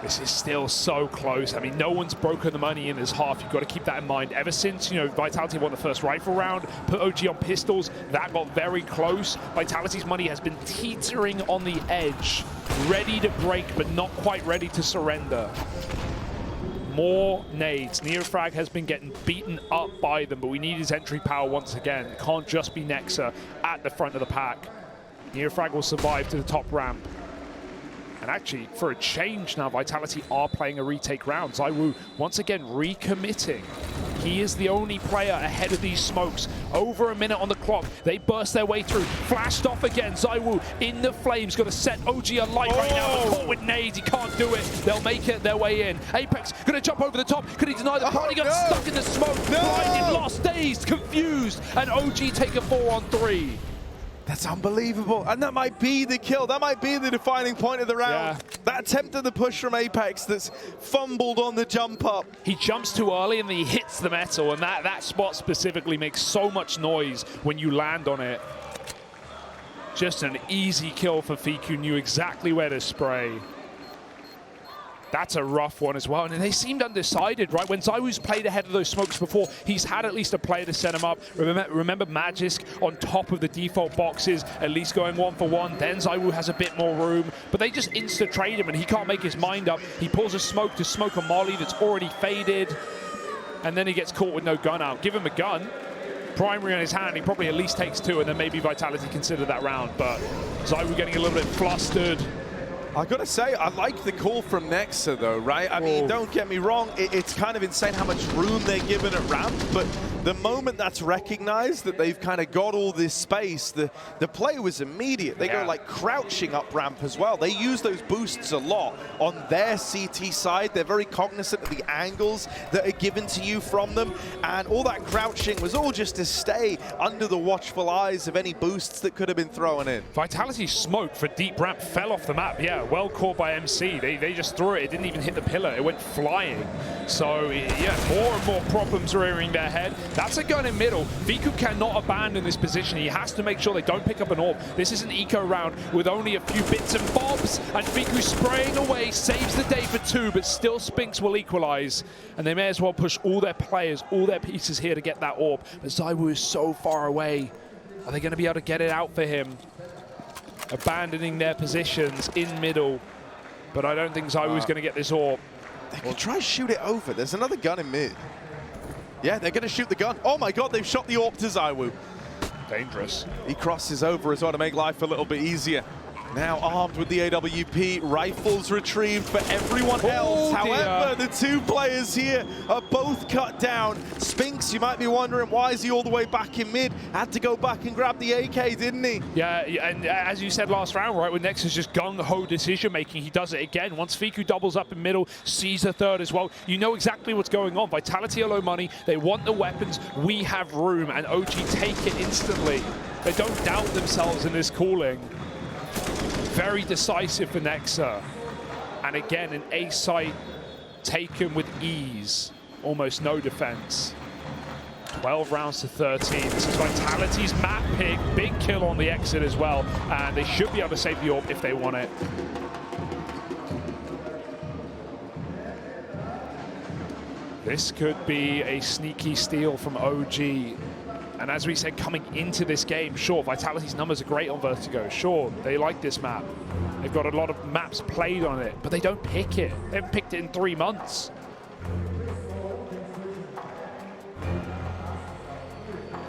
This is still so close. I mean, no one's broken the money in this half. You've got to keep that in mind. Ever since, you know, Vitality won the first rifle round, put OG on pistols, that got very close. Vitality's money has been teetering on the edge, ready to break, but not quite ready to surrender. More nades. Neofrag has been getting beaten up by them, but we need his entry power once again. It can't just be Nexa at the front of the pack. Neofrag will survive to the top ramp. And actually, for a change now, Vitality are playing a retake round. ZywOo, once again, recommitting. He is the only player ahead of these smokes. Over a minute on the clock. They burst their way through. Flashed off again. ZywOo in the flames. Got to set OG alight right now. But caught with nades. He can't do it. They'll make it their way in. Apex going to jump over the top. Could he deny the party? Got stuck in the smoke. Blinded, lost, dazed, confused. And OG take a 4-on-3. That's unbelievable. And that might be the kill. That might be the defining point of the round. Yeah. That attempt at the push from Apex that's fumbled on the jump up. He jumps too early and then he hits the metal, and that spot specifically makes so much noise when you land on it. Just an easy kill for FiKu, knew exactly where to spray. That's a rough one as well. And they seemed undecided, right? When ZywOo's played ahead of those smokes before, he's had at least a player to set him up. Remember Magisk on top of the default boxes, at least going 1-for-1. Then ZywOo has a bit more room, but they just insta-trade him and he can't make his mind up. He pulls a smoke to smoke a molly that's already faded. And then he gets caught with no gun out. Give him a gun. Primary on his hand, he probably at least takes 2, and then maybe Vitality consider that round. But ZywOo getting a little bit flustered. I gotta say, I like the call from Nexa though, right? I mean, don't get me wrong, it's kind of insane how much room they're given at ramp, but the moment that's recognized that they've kind of got all this space, the play was immediate. They go like crouching up ramp as well. They use those boosts a lot on their CT side. They're very cognizant of the angles that are given to you from them, and all that crouching was all just to stay under the watchful eyes of any boosts that could have been thrown in. Vitality smoke for deep ramp fell off the map, well caught by MC. They just threw it. It didn't even hit the pillar. It went flying. So, yeah, more and more problems rearing their head. That's a gun in middle. FiKu cannot abandon this position. He has to make sure they don't pick up an AWP. This is an eco round with only a few bits and bobs. And FiKu spraying away, saves the day for 2, but still Spinks will equalize. And they may as well push all their players, all their pieces here to get that AWP. But ZywOo is so far away. Are they going to be able to get it out for him? Abandoning their positions in middle, but I don't think ZywOo's going to get this AWP. They could try to shoot it over. There's another gun in mid. Yeah, they're going to shoot the gun. Oh my god, they've shot the AWP to ZywOo. Dangerous. He crosses over as well to make life a little bit easier. Now armed with the AWP, rifles retrieved for everyone else. However, the 2 players here are both cut down. Spinks, you might be wondering, why is he all the way back in mid? Had to go back and grab the AK, didn't he? Yeah, and as you said last round, right, when Nexus just gung-ho decision-making, he does it again. Once FiKu doubles up in middle, sees a third as well, you know exactly what's going on. Vitality are low money, they want the weapons, we have room, and OG take it instantly. They don't doubt themselves in this calling. Very decisive for Nexa. And again, an A site taken with ease. Almost no defense. 12 rounds to 13. This is Vitality's map pick. Big kill on the exit as well. And they should be able to save the AWP if they want it. This could be a sneaky steal from OG. And as we said, coming into this game, sure, Vitality's numbers are great on Vertigo. Sure, they like this map. They've got a lot of maps played on it, but they don't pick it. They haven't picked it in 3 months.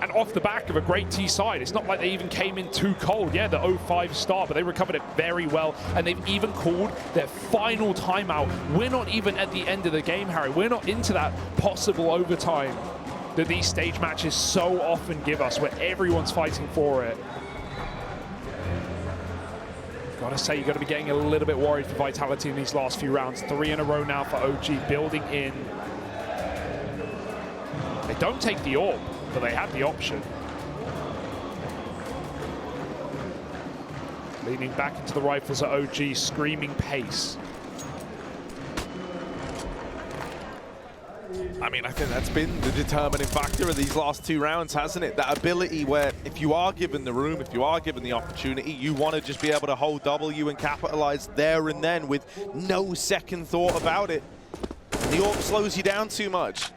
And off the back of a great T side. It's not like they even came in too cold. Yeah, the 0-5 start, but they recovered it very well, and they've even called their final timeout. We're not even at the end of the game, Harry. We're not into that possible overtime that these stage matches so often give us, where everyone's fighting for it. Gotta say, you gotta be getting a little bit worried for Vitality in these last few rounds. 3 in a row now for OG, building in. They don't take the orb, but they have the option. Leaning back into the rifles at OG, screaming pace. I mean, I think that's been the determining factor of these last 2 rounds, hasn't it? That ability where if you are given the room, if you are given the opportunity, you want to just be able to hold W and capitalize there and then with no second thought about it. And the orb slows you down too much.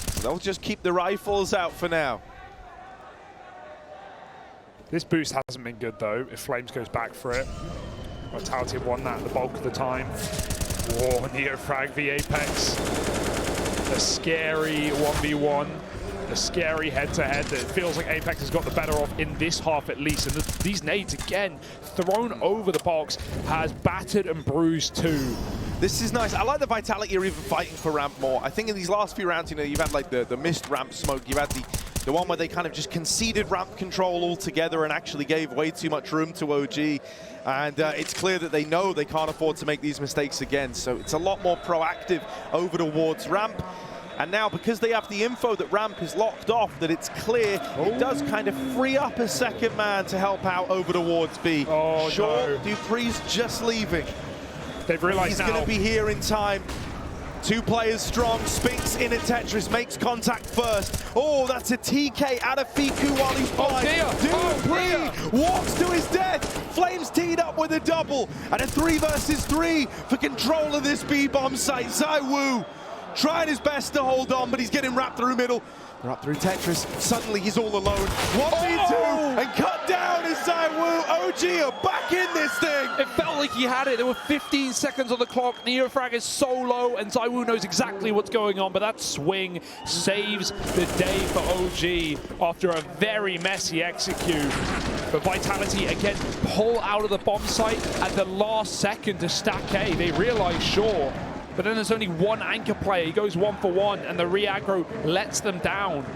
So they'll just keep the rifles out for now. This boost hasn't been good though, if Flames goes back for it. Vitality have won that the bulk of the time. Whoa, Neofrag v Apex. A scary 1v1, a scary head-to-head that feels like Apex has got the better of in this half at least. And these nades, again, thrown over the box, has battered and bruised too. This is nice. I like the Vitality are even fighting for ramp more. I think in these last few rounds, you know, you've had like the missed ramp smoke, you've had the one where they kind of just conceded ramp control altogether and actually gave way too much room to OG. And it's clear that they know they can't afford to make these mistakes again. So it's a lot more proactive over towards ramp. And now, because they have the info that ramp is locked off, that it's clear, it does kind of free up a second man to help out over towards B. Oh, sure, no. Dupree's just leaving. They've realized he's going to be here in time. 2 players strong. Spinks in at Tetris, makes contact first. Oh, that's a TK out of Fiku while he's blind. Dupree walks to his death. Flames teed up with a double. And a 3 versus 3 for control of this B-bomb site. ZywOo trying his best to hold on, but he's getting wrapped through middle. They're up through Tetris. Suddenly he's all alone. 1v2 and cut down is ZywOo. OG are back in this thing. It felt like he had it. There were 15 seconds on the clock. Neofrag is so low, and ZywOo knows exactly what's going on, but that swing saves the day for OG after a very messy execute. But Vitality, again, pull out of the bomb site at the last second to stack A. They realize, sure, but then there's only one anchor player. He goes 1 for 1, and the re-aggro lets them down.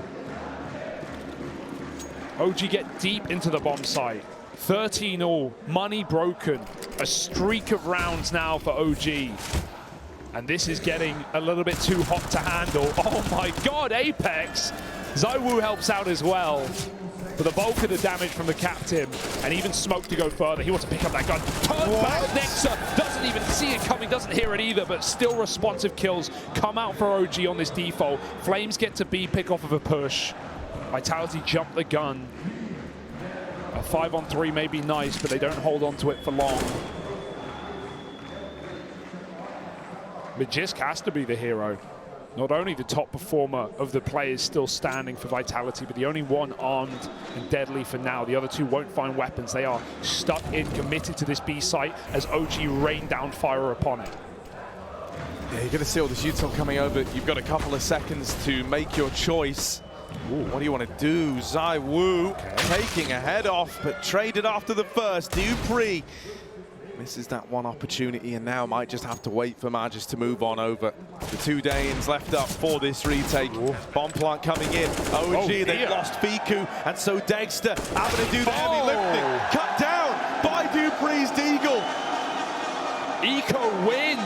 OG get deep into the bomb site. 13-all, money broken. A streak of rounds now for OG. And this is getting a little bit too hot to handle. Oh my God, Apex! ZywOo helps out as well. For the bulk of the damage from the captain, and even Smoke to go further. He wants to pick up that gun. Turns back, Nexa doesn't even see it coming, doesn't hear it either, but still responsive kills come out for OG on this default. Flames get to B, pick off of a push. Vitality jump the gun. A 5-on-3 may be nice, but they don't hold on to it for long. Magisk has to be the hero. Not only the top performer of the players still standing for Vitality, but the only one armed and deadly for now. The other 2 won't find weapons. They are stuck in, committed to this B site as OG rain down fire upon it. Yeah, you're going to see all this util coming over. You've got a couple of seconds to make your choice. Ooh, what do you want to do? ZywOo taking a head off, but traded after the first. Dupree misses that one opportunity and now might just have to wait for Majors to move on over. The 2 Danes left up for this retake. Ooh. Bomb plant coming in. OG, they've lost Fiku, and so Dexter having to do the heavy lifting. Cut down by Dupree's Deagle. Eco win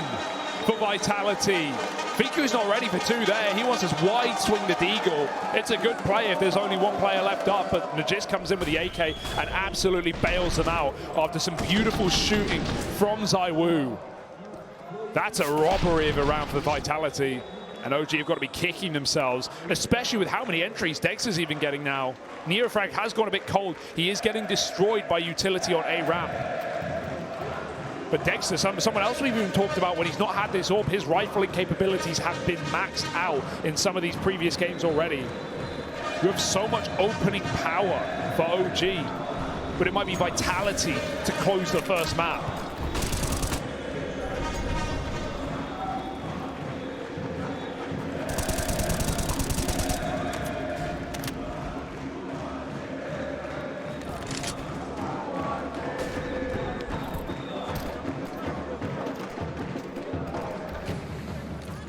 for Vitality. Fiku's not ready for 2 there. He wants his wide swing the Deagle. It's a good play if there's only 1 player left up, but Magisk comes in with the AK and absolutely bails them out after some beautiful shooting from ZywOo. That's a robbery of a round for Vitality. And OG have got to be kicking themselves, especially with how many entries Dexter's even getting now. Neofrag has gone a bit cold. He is getting destroyed by utility on A ramp. But Dexter, someone else we've even talked about when he's not had this orb, his rifling capabilities have been maxed out in some of these previous games already. You have so much opening power for OG, but it might be Vitality to close the first map.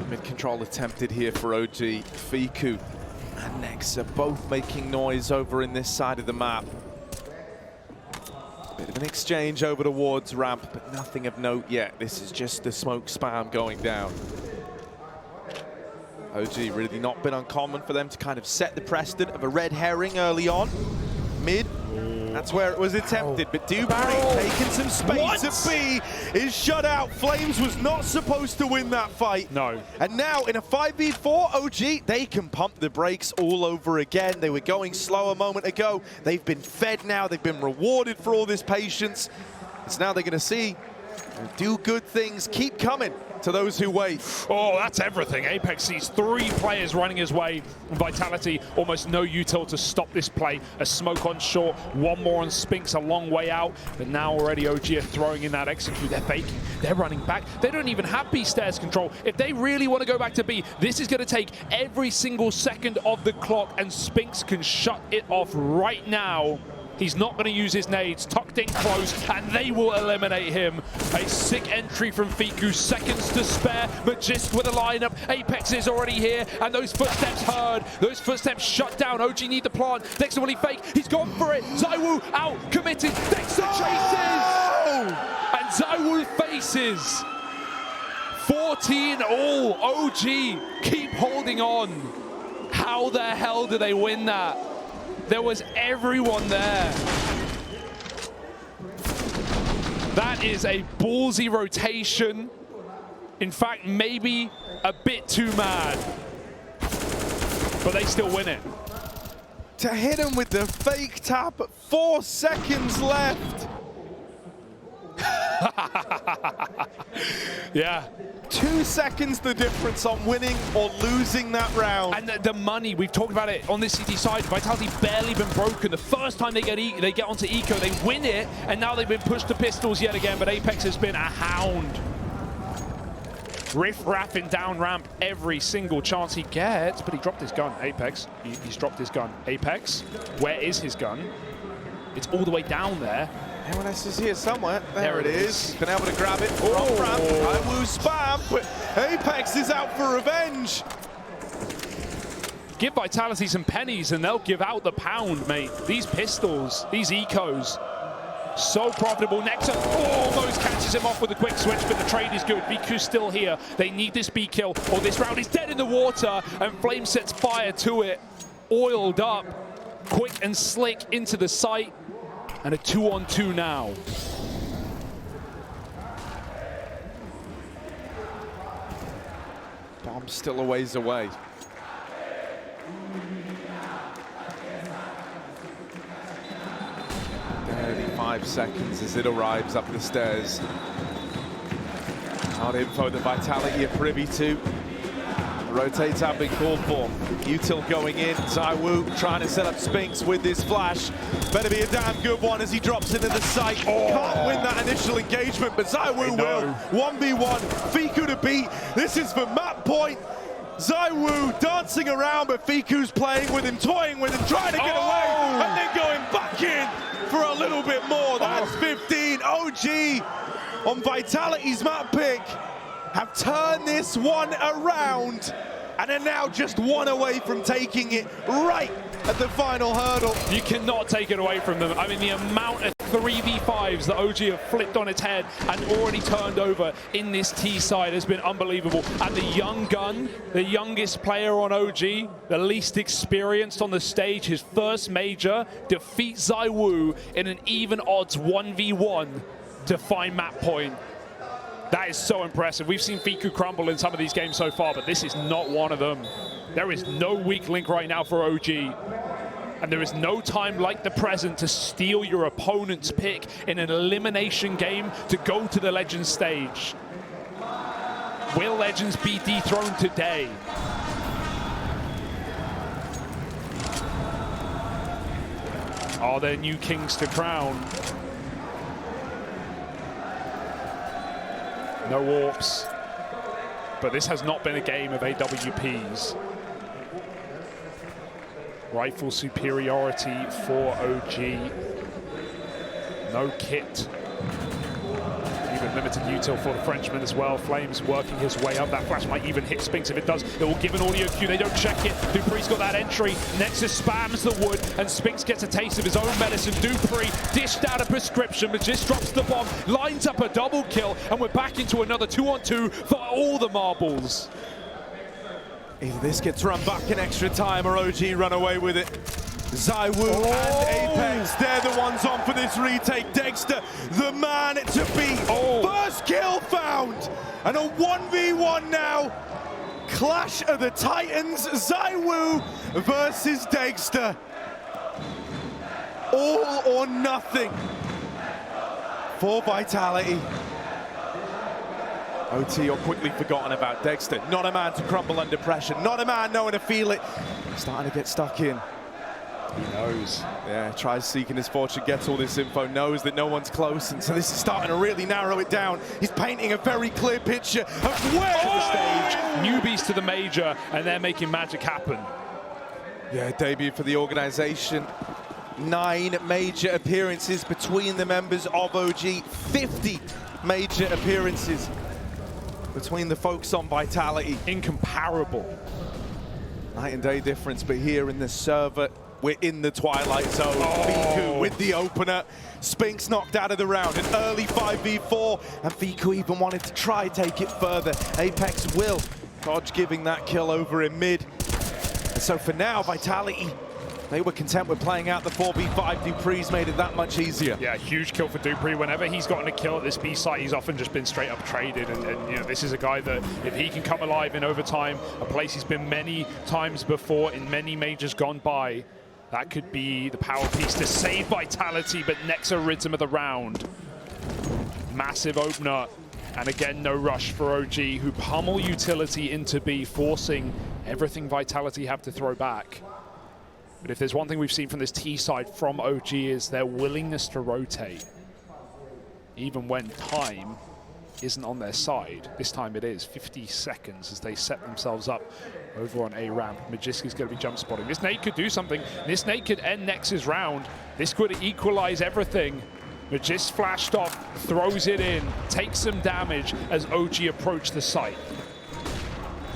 Mid control attempted here for OG. FiKu and NEXE are both making noise over in this side of the map. Bit of an exchange over towards ramp, but nothing of note yet. This is just the smoke spam going down. OG really not been uncommon for them to kind of set the precedent of a red herring early on. Mid, that's where it was attempted, but Dewberry taking some space at B is shut out. Flames was not supposed to win that fight. No. And now in a 5v4, OG, they can pump the brakes all over again. They were going slow a moment ago. They've been fed now. They've been rewarded for all this patience. It's now they're going to see do good things, keep coming to those who wait. Oh, that's everything. Apex sees 3 players running his way. Vitality, almost no util to stop this play. A smoke on short, 1 more on Spinks a long way out. But now already OG are throwing in that execute. They're faking, they're running back. They don't even have B stairs control. If they really want to go back to B, this is going to take every single second of the clock, and Spinks can shut it off right now. He's not going to use his nades, tucked in close, and they will eliminate him. A sick entry from FiKu, seconds to spare. Magisk with a lineup. Apex is already here, and those footsteps heard. Those footsteps shut down. OG need the plant. Dexter, will he fake? He's gone for it. ZywOo out, committed. Dexter chases! And ZywOo faces. 14 all. OG keep holding on. How the hell do they win that? There was everyone there. That is a ballsy rotation. In fact, maybe a bit too mad. But they still win it. To hit him with the fake tap, 4 seconds left. Yeah. 2 seconds the difference on winning or losing that round. And the money, we've talked about it on this CT side. Vitality barely been broken. The first time they get onto Eco, they win it, and now they've been pushed to pistols yet again, but Apex has been a hound. Riff-raffing down ramp every single chance he gets, but he dropped his gun. Apex, he's dropped his gun. Apex, where is his gun? It's all the way down there. Everyone else is here somewhere. There it is. Been able to grab it from ramp. ZywOo spam, but Apex is out for revenge. Give Vitality some pennies and they'll give out the pound, mate. These pistols, these ecos, so profitable. Nexus almost catches him off with a quick switch, but the trade is good. FiKu's still here. They need this B kill, or this round is dead in the water, and Flame sets fire to it. Oiled up, quick and slick into the site. And a 2-on-2 now. Bomb's still a ways away. Five seconds as it arrives up the stairs. Not info that Vitality are privy to. Rotates have been called for. Util going in. ZywOo trying to set up Spinks with this flash. Better be a damn good one as he drops into the site. Can't win that initial engagement, but ZywOo will. 1v1. FiKu to beat. This is for map point. ZywOo dancing around, but FiKu's playing with him, toying with him, trying to get away, and then going back in for a little bit more. That's 15. OG on Vitality's map pick have turned this one around and are now just 1 away from taking it right at the final hurdle. You cannot take it away from them. I mean, the amount of 3v5s that OG have flipped on its head and already turned over in this T side has been unbelievable. And the young gun, the youngest player on OG, the least experienced on the stage, his first major, defeats ZywOo in an even odds 1v1 to find map point. That is so impressive. We've seen FiKu crumble in some of these games so far, but this is not one of them. There is no weak link right now for OG. And there is no time like the present to steal your opponent's pick in an elimination game to go to the Legends stage. Will Legends be dethroned today? Are there new kings to crown? No warps, but this has not been a game of AWPs. Rifle superiority for OG. No kit. Even limited util for the Frenchman as well. Flames working his way up. That flash might even hit Spinks. If it does, it will give an audio cue. They don't check it. dupree's got that entry. Nexus spams the wood, and Spinks gets a taste of his own medicine. dupreeh dished out a prescription, but just drops the bomb, lines up a double kill, and we're back into another 2-on-2 for all the marbles. Either this gets run back in extra time or OG run away with it. ZywOo and Apex, they're the ones on for this retake. Dexter, the man to beat. First kill found, and a 1v1 now. Clash of the Titans, ZywOo versus Dexter. All or nothing for Vitality. OT, you're quickly forgotten about Dexter. Not a man to crumble under pressure. Not a man knowing to feel it. Starting to get stuck in. He knows. Yeah, tries seeking his fortune, gets all this info, knows that no one's close, and so this is starting to really narrow it down. He's painting a very clear picture of where the stage. Newbies to the major, and they're making magic happen. Yeah, debut for the organization. 9 major appearances between the members of OG. 50 major appearances between the folks on Vitality. Incomparable. Night and day difference, but here in the server, we're in the Twilight Zone. FiKu with the opener. Spinks knocked out of the round. An early 5v4, and FiKu even wanted to try take it further. Apex will dodge giving that kill over in mid. And so for now, Vitality, they were content with playing out the 4v5. dupree's made it that much easier. Yeah, huge kill for dupreeh. Whenever he's gotten a kill at this B site, he's often just been straight up traded. And you know, this is a guy that if he can come alive in overtime, a place he's been many times before in many majors gone by, that could be the power piece to save Vitality, but Nexa rids him of the round. Massive opener. And again, no rush for OG, who pummel utility into B, forcing everything Vitality have to throw back. But if there's one thing we've seen from this T side from OG is their willingness to rotate. Even when time isn't on their side. This time it is. 50 seconds as they set themselves up over on A ramp. Magiska's going to be jump spotting. This nade could do something. This nade could end Nex's round. This could equalize everything. Magisk flashed off, throws it in, takes some damage as OG approach the site.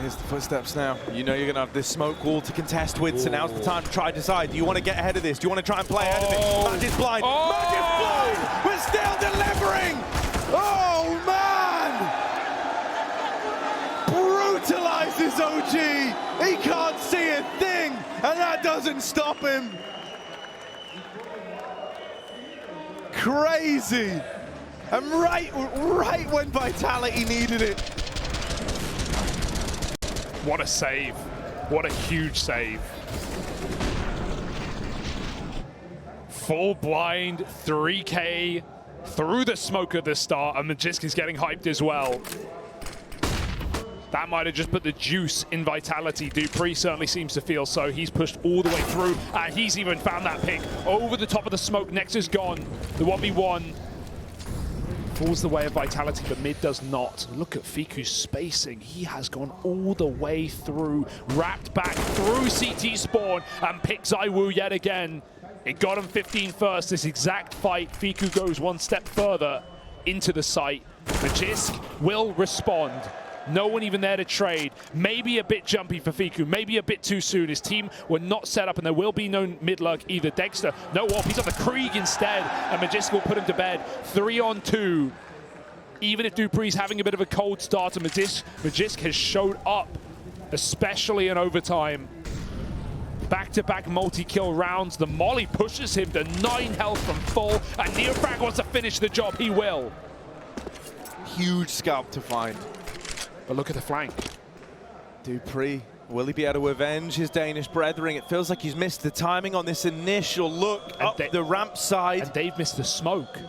Here's the footsteps now. You know you're going to have this smoke wall to contest with, so now's the time to try to decide. Do you want to get ahead of this? Do you want to try and play ahead of it? Magic's blind. Magic's blind! We're still delivering! Oh, man! Brutalizes OG! He can't see a thing, and that doesn't stop him. Crazy! And right when Vitality needed it. What a save. What a huge save. Full blind, 3K through the smoke at the start, and Magisk is getting hyped as well. That might have just put the juice in Vitality. dupreeh certainly seems to feel so. He's pushed all the way through, and he's even found that pick over the top of the smoke. Next is gone. The 1v1 falls the way of Vitality, but mid does not. Look at FiKu's spacing. He has gone all the way through, wrapped back through CT spawn, and picked ZywOo yet again. It got him 15 first. This exact fight, FiKu goes one step further into the site. Magisk will respond. No one even there to trade. Maybe a bit jumpy for FiKu, maybe a bit too soon. His team were not set up, and there will be no mid-lurk either. Dexter, no off, he's on the Krieg instead, and Magisk will put him to bed. 3-on-2. Even if dupree's having a bit of a cold start, and Magisk has showed up, especially in overtime. Back-to-back multi-kill rounds. The molly pushes him to 9 health from full, and NeoFrag wants to finish the job. He will. Huge scalp to find. But look at the flank. dupreeh, will he be able to avenge his Danish brethren? It feels like he's missed the timing on this initial look up the ramp side. And they've missed the smoke.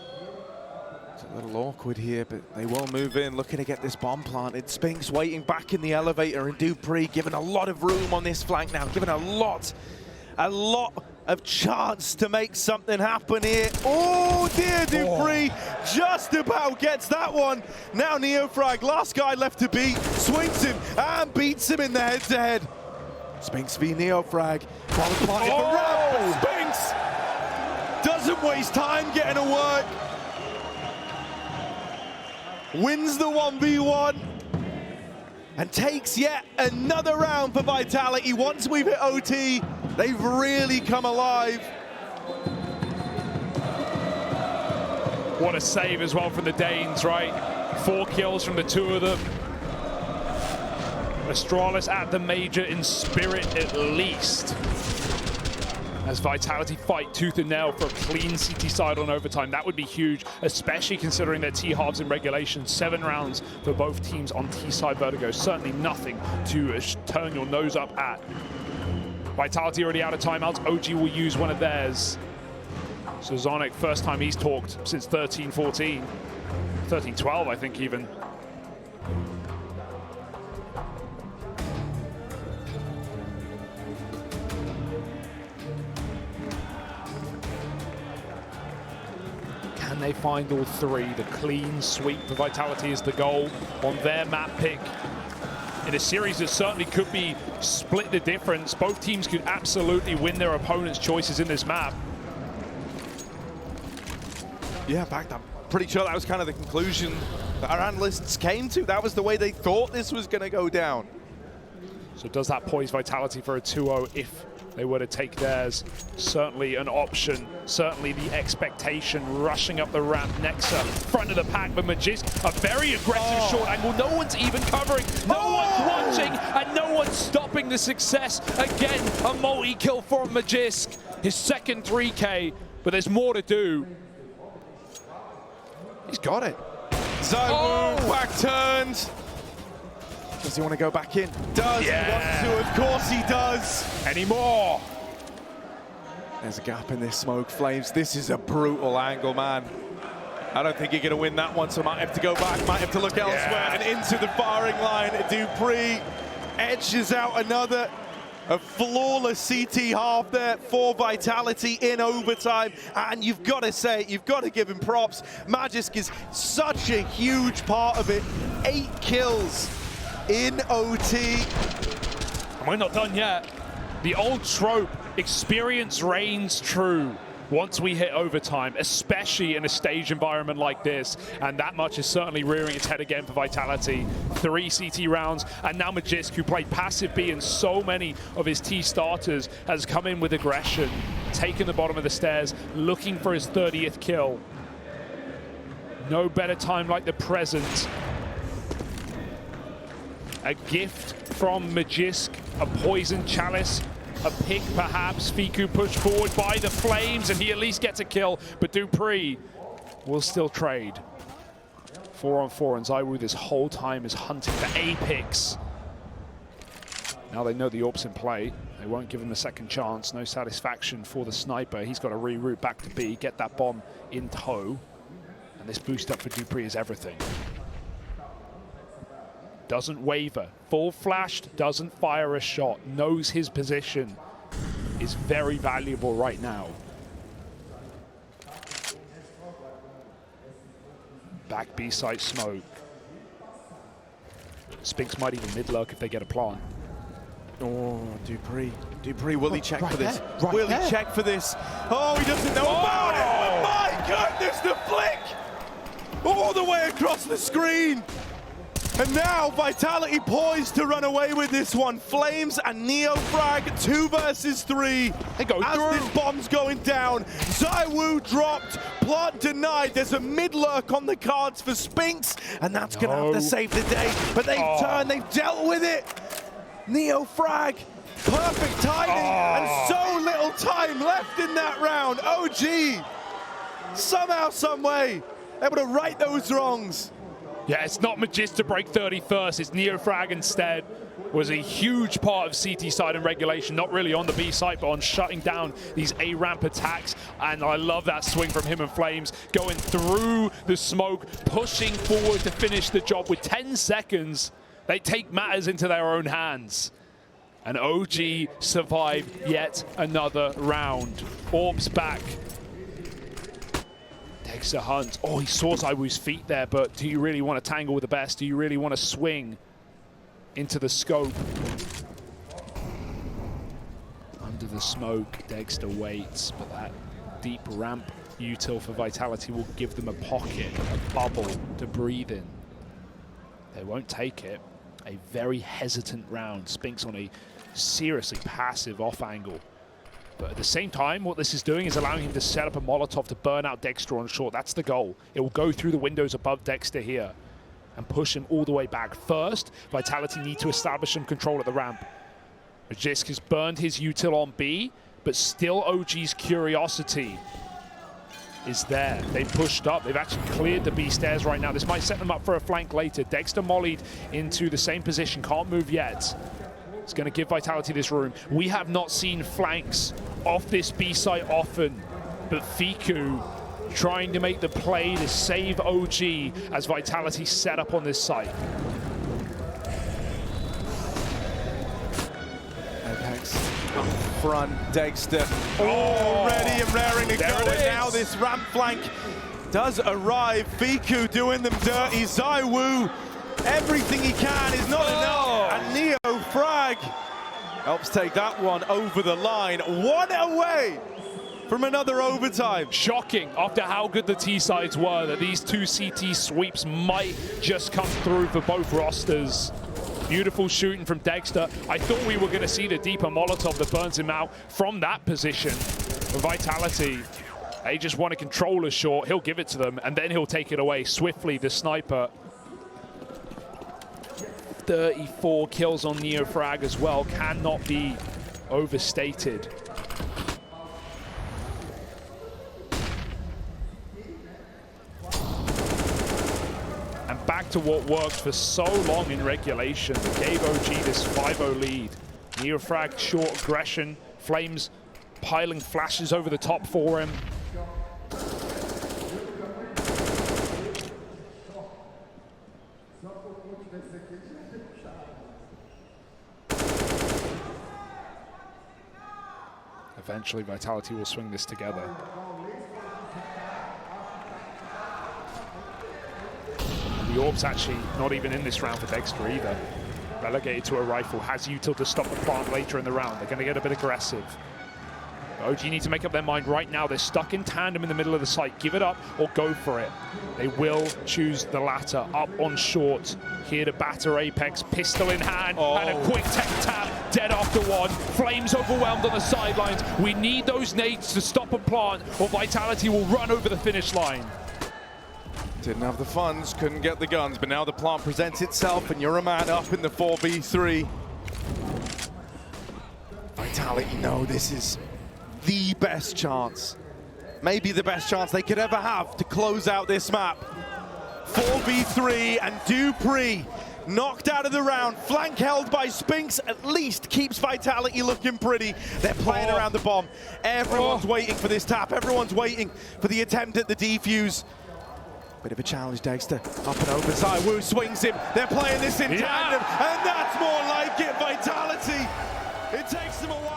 It's a little awkward here, but they will move in, looking to get this bomb planted. Spinks waiting back in the elevator, and dupreeh given a lot of room on this flank now, given a lot of chance to make something happen here. Oh dear, dupreeh just about gets that one. Now NeoFrag, last guy left to beat, swings him and beats him in the head-to-head. Spinks v NeoFrag. Spinks doesn't waste time getting to work. wins the 1v1, and takes yet another round for Vitality. Once we've hit OT, they've really come alive. What a save as well from the Danes, right? 4 kills from the 2 of them. Astralis at the Major in spirit at least. As Vitality fight tooth and nail for a clean CT side on overtime. That would be huge, especially considering their T-halves in regulation. 7 rounds for both teams on T-side Vertigo. Certainly nothing to turn your nose up at. Vitality already out of timeouts. OG will use one of theirs. So Zonic, first time he's talked since 13-14. 13-12, I think even. Can they find all 3? The clean sweep for Vitality is the goal on their map pick. In a series that certainly could be split the difference. Both teams could absolutely win their opponent's choices in this map. Yeah, in fact, I'm pretty sure that was kind of the conclusion that our analysts came to. That was the way they thought this was going to go down. So does that poise Vitality for a 2-0 if they were to take theirs? Certainly an option, certainly the expectation. Rushing up the ramp, Nexa, front of the pack, but Magisk, a very aggressive short angle. No one's even covering, no one's watching, and no one's stopping the success. Again, a multi-kill for Magisk, his second 3K, but there's more to do. He's got it. ZywOo back turned. Does he want to go back in? Does. Yeah. He wants to, of course he does. Any more? There's a gap in this smoke, Flames. This is a brutal angle, man. I don't think you're going to win that one, so might have to go back, might have to look elsewhere, and into the firing line. dupreeh edges out another. A flawless CT half there for Vitality in overtime. And you've got to say, you've got to give him props. Magisk is such a huge part of it. 8 kills in OT. And we're not done yet. The old trope, experience reigns true once we hit overtime, especially in a stage environment like this. And that much is certainly rearing its head again for Vitality. 3 CT rounds, and now Magisk, who played passive B in so many of his T starters, has come in with aggression, taken the bottom of the stairs, looking for his 30th kill. No better time like the present. A gift from Magisk, a poison chalice, a pick perhaps. Fiku pushed forward by the Flames, and he at least gets a kill, but dupreeh will still trade. 4-on-4, and ZywOo this whole time is hunting for Apex. Now they know the AWP's in play. They won't give him a second chance. No satisfaction for the sniper. He's got to reroute back to B, get that bomb in tow. And this boost up for dupreeh is everything. Doesn't waver, full flashed, doesn't fire a shot, knows his position is very valuable right now. Back B site smoke. Spinks might even mid-lurk if they get a plant. Oh, dupreeh, will he check for this? Right Will there. he check for this? Oh, he doesn't know about it! My goodness, the flick! All the way across the screen! And now Vitality poised to run away with this one. Flames and NeoFrag 2 versus 3. They go as through. this bomb's going down. ZywOo dropped, plant denied. There's a mid-lurk on the cards for Spinks, and that's gonna have to save the day. But they've turned, they've dealt with it. NeoFrag, perfect timing, and so little time left in that round. OG, somehow, some way, able to right those wrongs. Yeah, it's not Magisk to break 31st, it's NeoFrag instead. Was a huge part of CT side and regulation, not really on the B site, but on shutting down these A-ramp attacks. And I love that swing from him and Flames, going through the smoke, pushing forward to finish the job with 10 seconds. They take matters into their own hands. And OG survived yet another round. Orbs back. Takes a hunt. Oh, he saw ZywOo's feet there, but do you really want to tangle with the best? Do you really want to swing into the scope? Under the smoke, Dexter waits, but that deep ramp util for Vitality will give them a pocket, a bubble to breathe in. They won't take it. A very hesitant round. Spinks on a seriously passive off angle. But at the same time, what this is doing is allowing him to set up a Molotov to burn out Dexter on short. That's the goal. It will go through the windows above Dexter here and push him all the way back. First, Vitality need to establish some control at the ramp. Magisk has burned his util on B, but still OG's curiosity is there. They pushed up. They've actually cleared the B stairs right now. This might set them up for a flank later. Dexter mollied into the same position. Can't move yet. It's going to give Vitality this room. We have not seen flanks off this B site often, but Fiku trying to make the play to save OG as Vitality set up on this site. Apex up front, Dexter already and raring to go, and now this ramp flank does arrive. Fiku doing them dirty. ZywOo, everything he can is not enough, and Neo Frag helps take that one over the line. One away from another overtime. Shocking after how good the T sides were that these two CT sweeps might just come through for both rosters. Beautiful shooting from Dexter. I thought we were going to see the deeper Molotov that burns him out from that position. For Vitality, they just want to control a short. He'll give it to them, and then he'll take it away swiftly, the sniper. 34 kills on NeoFrag as well. Cannot be overstated. And back to what worked for so long in regulation. That gave OG this 5-0 lead. NeoFrag, short aggression. Flames piling flashes over the top for him. Eventually, Vitality will swing this together. The Orb's actually not even in this round for Dexter either. Relegated to a rifle, has util to stop the plant later in the round. They're going to get a bit aggressive. OG need to make up their mind right now. They're stuck in tandem in the middle of the site. Give it up or go for it. They will choose the latter. Up on short. Here to batter Apex. Pistol in hand. And a quick tech tap. Dead after one. Flames overwhelmed on the sidelines. We need those nades to stop a plant or Vitality will run over the finish line. Didn't have the funds, couldn't get the guns, but now the plant presents itself and you're a man up in the 4v3. Vitality know this is the best chance, maybe the best chance they could ever have to close out this map. 4v3 and Dupree knocked out of the round. Flank held by Spinks at least keeps Vitality looking pretty. They're playing around the bomb. Everyone's waiting for this tap. Everyone's waiting for the attempt at the defuse. Bit of a challenge, Dexter. Up and over, ZywOo swings him. They're playing this in tandem, and that's more like it, Vitality. It takes them a while.